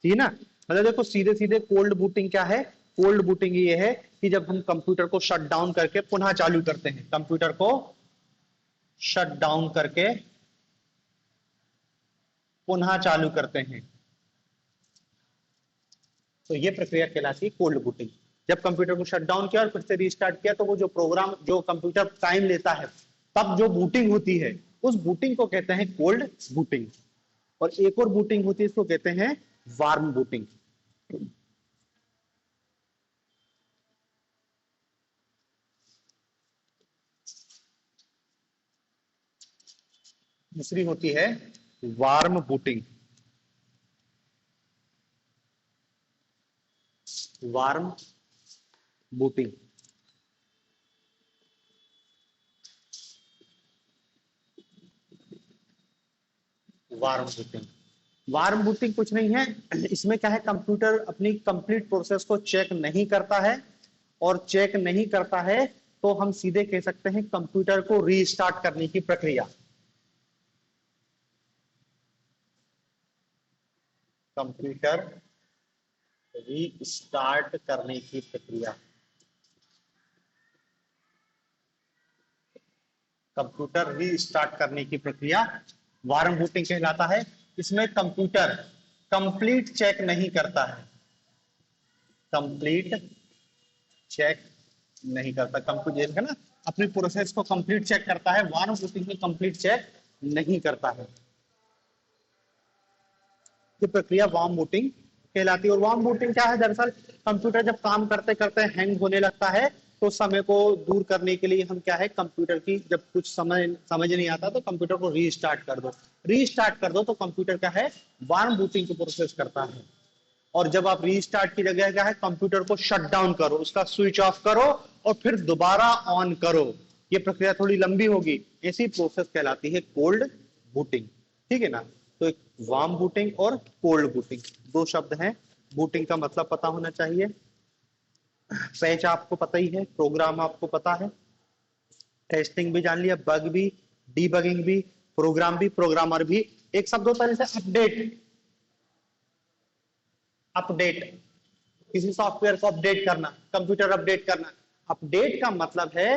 Speaker 1: ठीक है ना। मतलब देखो सीधे सीधे कोल्ड बूटिंग क्या है? कोल्ड बूटिंग ये है कि जब हम कंप्यूटर को शट डाउन करके पुनः चालू करते हैं, कंप्यूटर को शट डाउन करके पुनः चालू करते हैं, तो ये प्रक्रिया कहलाती है कोल्ड बूटिंग। जब कंप्यूटर को शट डाउन किया और फिर से रीस्टार्ट किया, तो वो जो प्रोग्राम, जो कंप्यूटर टाइम लेता है, तब जो बूटिंग होती है, उस बूटिंग को कहते हैं कोल्ड बूटिंग। और एक और बूटिंग होती है, इसको कहते हैं वार्म बूटिंग। दूसरी होती है warm booting. Warm booting, warm booting, warm booting कुछ नहीं है, इसमें क्या है, कंप्यूटर अपनी कंप्लीट प्रोसेस को चेक नहीं करता है, और चेक नहीं करता है तो हम सीधे कह सकते हैं कंप्यूटर को रीस्टार्ट करने की प्रक्रिया। कंप्यूटर रीस्टार्ट करने की प्रक्रिया, कंप्यूटर रीस्टार्ट करने की प्रक्रिया वार्म बूटिंग कहलाता है। इसमें कंप्यूटर कंप्लीट चेक नहीं करता है, कंप्लीट चेक नहीं करता। कंप्यूटर है ना, अपनी प्रोसेस को कंप्लीट चेक करता है, वार्म बूटिंग में कंप्लीट चेक नहीं करता है। ये प्रक्रिया वार्म बूटिंग कहलाती है। और वार्म बूटिंग क्या है? दरअसल कंप्यूटर जब काम करते करते हैंग होने लगता है, तो समय को दूर करने के लिए हम क्या है, कंप्यूटर की जब कुछ समझ नहीं आता तो कंप्यूटर को रीस्टार्ट कर दो, रीस्टार्ट कर दो, तो कंप्यूटर क्या है, वार्म बूटिंग की प्रोसेस करता है। और जब आप रीस्टार्ट की जगह क्या है, कंप्यूटर को शट डाउन करो, उसका स्विच ऑफ करो और फिर दोबारा ऑन करो, ये प्रक्रिया थोड़ी लंबी होगी, ऐसी प्रोसेस कहलाती है कोल्ड बूटिंग। ठीक है ना। तो एक वार्म बूटिंग और कोल्ड बूटिंग, दो शब्द हैं। बूटिंग का मतलब पता होना चाहिए, पैच आपको पता ही है, प्रोग्राम आपको पता है, टेस्टिंग भी जान लिया, बग भी, डीबगिंग भी, प्रोग्राम भी, प्रोग्रामर भी। एक शब्द होता है जैसे अपडेट, अपडेट, किसी सॉफ्टवेयर को अपडेट करना, कंप्यूटर अपडेट करना। अपडेट का मतलब है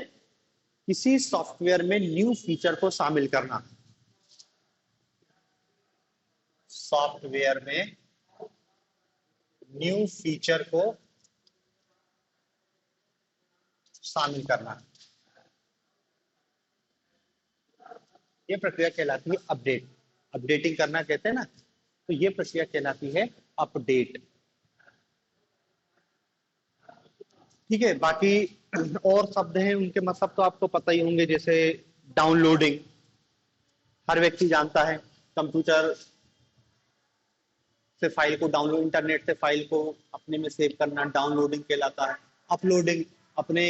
Speaker 1: किसी सॉफ्टवेयर में न्यू फीचर को शामिल करना, सॉफ्टवेयर में न्यू फीचर को शामिल करना, ये प्रक्रिया कहलाती है अपडेट। अपडेटिंग करना कहते हैं ना, तो ये प्रक्रिया कहलाती है अपडेट। ठीक है। बाकी और शब्द हैं, उनके मतलब तो आपको पता ही होंगे, जैसे डाउनलोडिंग, हर व्यक्ति जानता है, कंप्यूटर से फाइल को डाउनलोड, इंटरनेट से फाइल को अपने में सेव करना डाउनलोडिंग कहलाता है। अपलोडिंग, अपने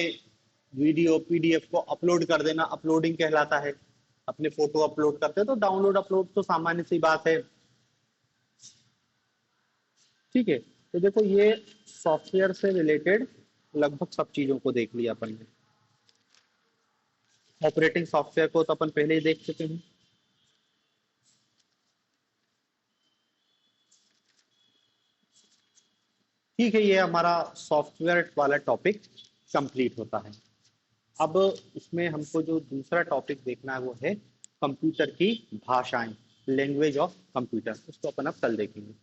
Speaker 1: वीडियो पीडीएफ को अपलोड कर देना अपलोडिंग कहलाता है। अपने फोटो अपलोड करते हैं तो डाउनलोड अपलोड तो सामान्य सी बात है। ठीक है। तो देखो ये सॉफ्टवेयर से रिलेटेड लगभग सब चीजों को देख लिया अपन ने। ऑपरेटिंग सॉफ्टवेयर को तो अपन पहले ही देख चुके हैं। ठीक है, ये हमारा सॉफ्टवेयर वाला टॉपिक कंप्लीट होता है। अब इसमें हमको जो दूसरा टॉपिक देखना है वो है कंप्यूटर की भाषाएं, लैंग्वेज ऑफ कंप्यूटर। उसको अपन अब कल देखेंगे।